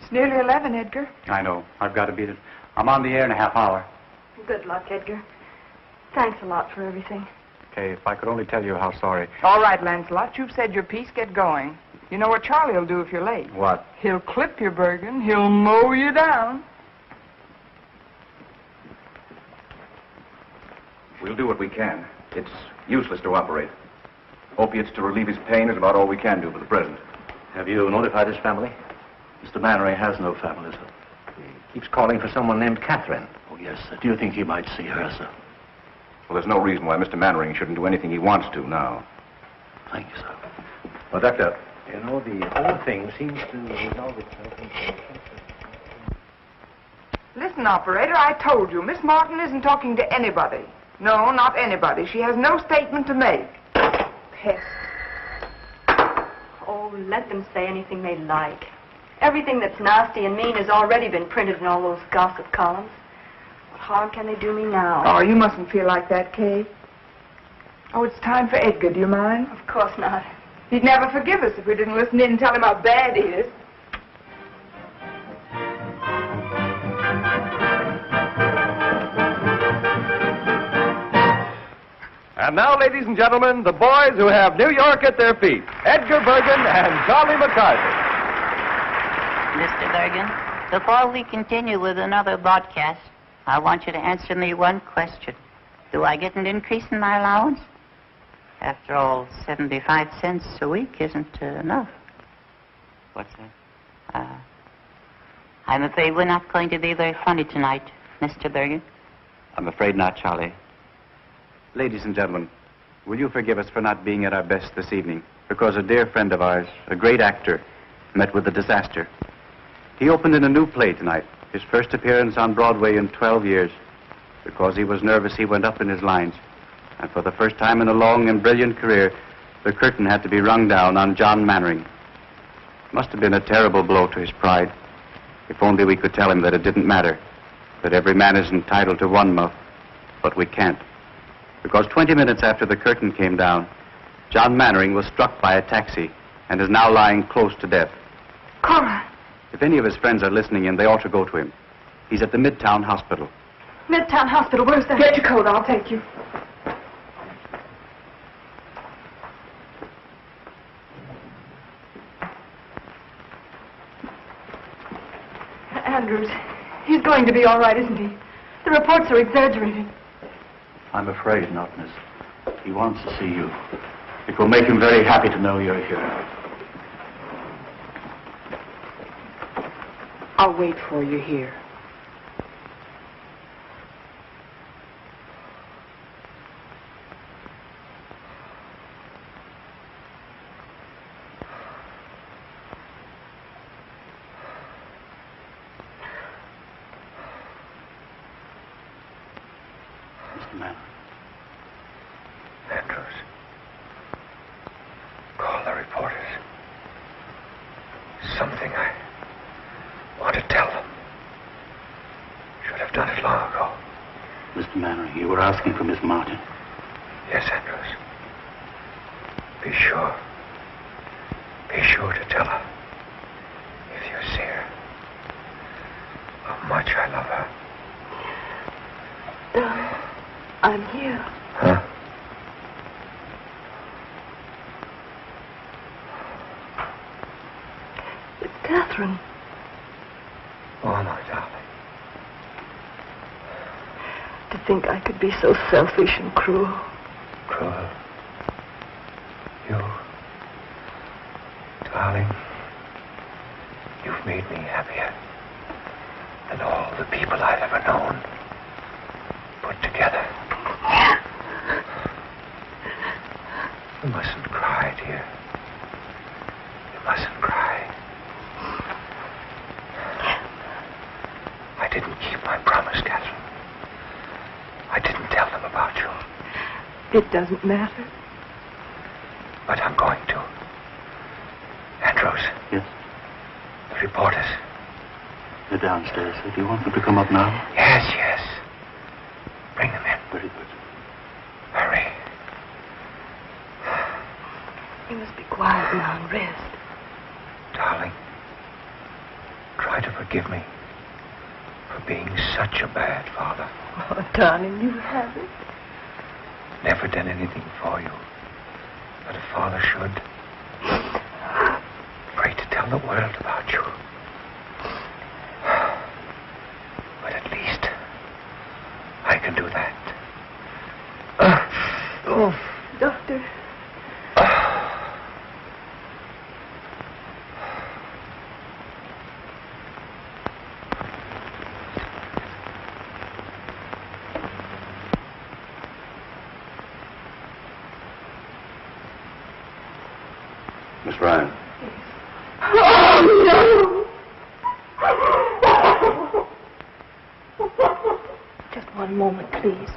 It's nearly 11, Edgar. I know. I've got to beat it. I'm on the air in a half hour. Good luck, Edgar. Thanks a lot for everything. Okay, if I could only tell you how sorry. All right, Lancelot, you've said your piece. Get going. You know what Charlie will do if you're late. What? He'll clip you, Bergen. He'll mow you down. We'll do what we can. It's useless to operate. Opiates to relieve his pain is about all we can do for the present. Have you notified his family? Mr. Mannering has no family, sir. He keeps calling for someone named Catherine. Oh, yes, sir. Do you think he might see her, sir? Well, there's no reason why Mr. Mannering shouldn't do anything he wants to now. Thank you, sir. Well, Doctor, You know, the whole thing seems to resolve itself into... Listen, operator, I told you, Miss Martin isn't talking to anybody. No, not anybody. She has no statement to make. Pest. Oh, let them say anything they like. Everything that's nasty and mean has already been printed in all those gossip columns. What harm can they do me now? Oh, you mustn't feel like that, Kay. Oh, it's time for Edgar. Do you mind? Of course not. He'd never forgive us if we didn't listen in and tell him how bad he is. And now, ladies and gentlemen, the boys who have New York at their feet, Edgar Bergen and Charlie McCarthy. Mr. Bergen, before we continue with another broadcast, I want you to answer me one question. Do I get an increase in my allowance? After all, 75 cents a week isn't enough. What's that? I'm afraid we're not going to be very funny tonight, Mr. Bergen. I'm afraid not, Charlie. Ladies and gentlemen, will you forgive us for not being at our best this evening? Because a dear friend of ours, a great actor, met with a disaster. He opened in a new play tonight, his first appearance on Broadway in 12 years. Because he was nervous, he went up in his lines. And for the first time in a long and brilliant career, the curtain had to be rung down on John Mannering. Must have been a terrible blow to his pride. If only we could tell him that it didn't matter, that every man is entitled to one muff, but we can't. Because 20 minutes after the curtain came down, John Mannering was struck by a taxi and is now lying close to death. Cora. If any of his friends are listening in, they ought to go to him. He's at the Midtown Hospital. Midtown Hospital, where's that? Get your coat, I'll take you. Andrews, he's going to be all right, isn't he? The reports are exaggerated. I'm afraid not, miss. He wants to see you. It will make him very happy to know you're here. I'll wait for you here. Mannering. Andrews. Call the reporters. Something I want to tell them. Should have done it long ago. Mr. Mannering, you were asking for Miss Martin. Yes, Andrews. Be sure. Be sure to tell her. If you see her. How much I love her. I'm here. Huh? It's Catherine. Oh, my darling. To think I could be so selfish and cruel. Cruel. You. Darling. You've made me happier than all the people I've ever known. Put together. You mustn't cry, dear. You mustn't cry. I didn't keep my promise, Catherine. I didn't tell them about you. It doesn't matter. But I'm going to. Andrews. Yes? The reporters. They're downstairs. Do you want them to come up now? Yes, yes. Bring them in. Very good. Hurry. You must be quiet now and rest. Darling, try to forgive me for being such a bad father. Oh, darling, you haven't. Never done anything for you that a father should. Afraid to tell the world about you. But at least I can do that. Doctor. Miss Ryan. Oh, no! Just one moment, please.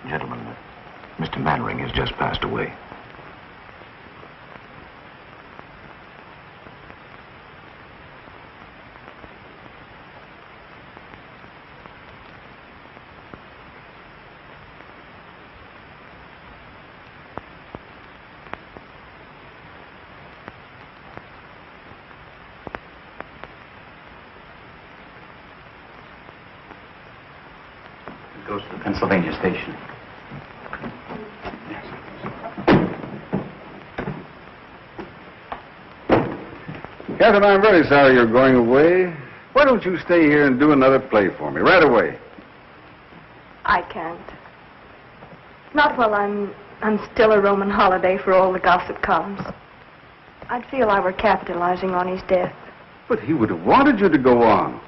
Gentlemen, Mr. Mannering has just passed away. It goes to the Pennsylvania station. Catherine, I'm very sorry you're going away. Why don't you stay here and do another play for me right away? I can't. Not while I'm still a Roman holiday for all the gossip columns. I'd feel I were capitalizing on his death. But he would have wanted you to go on.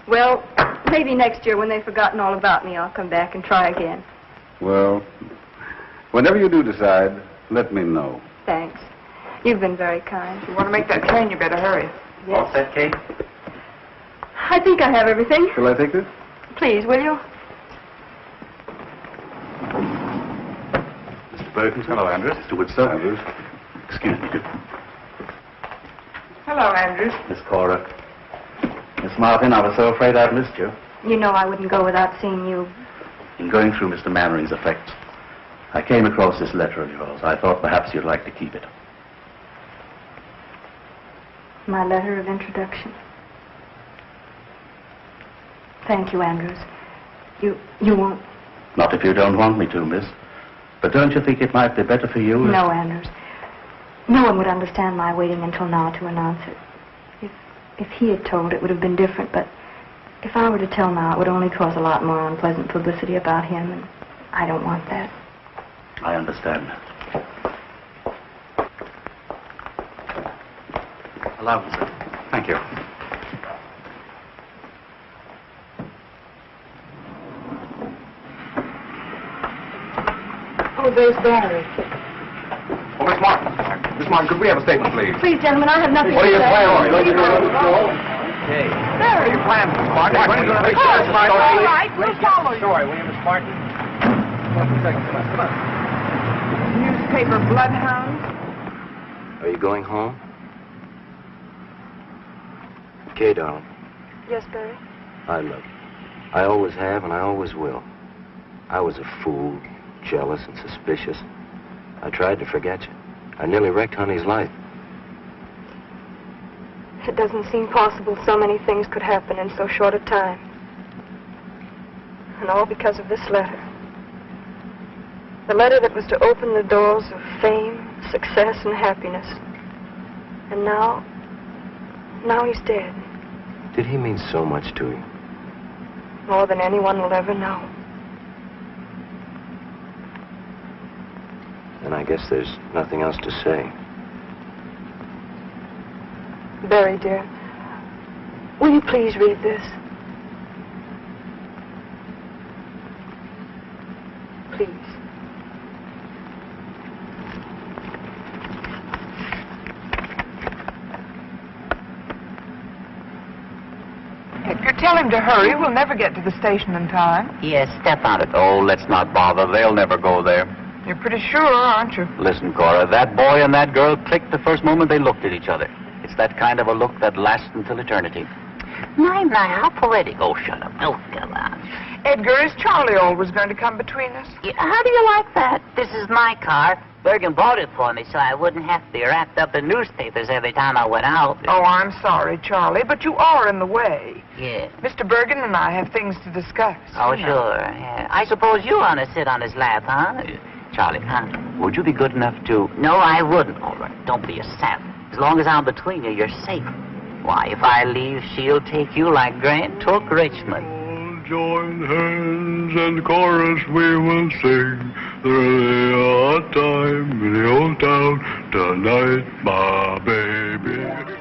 Well, maybe next year when they've forgotten all about me, I'll come back and try again. Well, whenever you do decide, let me know. Thanks. You've been very kind. If you want to make that train, you better hurry. Yes. All set, Kate? I think I have everything. Shall I take this? Please, will you? Mr. Perkins. Hello, Andrews. Mr. Woodstock. Andrews. Excuse me. Hello, Andrews. Miss Cora. Miss Martin, I was so afraid I'd missed you. You know I wouldn't go without seeing you. In going through Mr. Mannering's effects, I came across this letter of yours. I thought perhaps you'd like to keep it. My letter of introduction. Thank you, Andrews. You won't... Not if you don't want me to, miss. But don't you think it might be better for you? No, Andrews. No one would understand my waiting until now to announce it. If he had told, it would have been different, but if I were to tell now, it would only cause a lot more unpleasant publicity about him, and I don't want that. I understand that. Allow me, sir. Thank you. Oh, there's Barry. Oh, Miss Martin. Miss Martin, could we have a statement, please? Please, gentlemen, I have nothing What are to your say. plans? Leave me alone. Okay. What are your plans, Miss Martin? All right, we'll follow you. Sorry, will you, Miss Martin? Newspaper bloodhound. Are you going home? Okay, darling. Yes, Barry? I love you. I always have, and I always will. I was a fool, jealous and suspicious. I tried to forget you. I nearly wrecked Honey's life. It doesn't seem possible so many things could happen in so short a time. And all because of this letter. The letter that was to open the doors of fame, success, and happiness. And now he's dead. Did he mean so much to you? More than anyone will ever know. And I guess there's nothing else to say. Barry, dear, will you please read this? Please. Edgar, tell him to hurry. We'll never get to the station in time. Yes, step on it. Oh, let's not bother. They'll never go there. You're pretty sure, aren't you? Listen, Cora, that boy and that girl clicked the first moment they looked at each other. It's that kind of a look that lasts until eternity. My, how poetic. Oh, shut up. Oh, come on. Edgar, is Charlie always going to come between us? Yeah, how do you like that? This is my car. Bergen bought it for me so I wouldn't have to be wrapped up in newspapers every time I went out. Oh, I'm sorry, Charlie, but you are in the way. Yeah. Mr. Bergen and I have things to discuss. Oh, you know. sure. Yeah. I suppose you want to sit on his lap, huh? Charlie, would you be good enough to... No, I wouldn't. All right, don't be a sap. As long as I'm between you, you're safe. Why, if I leave, she'll take you like Grant took Richmond. Join hands and chorus we will sing. There's a time in the old town tonight, my baby.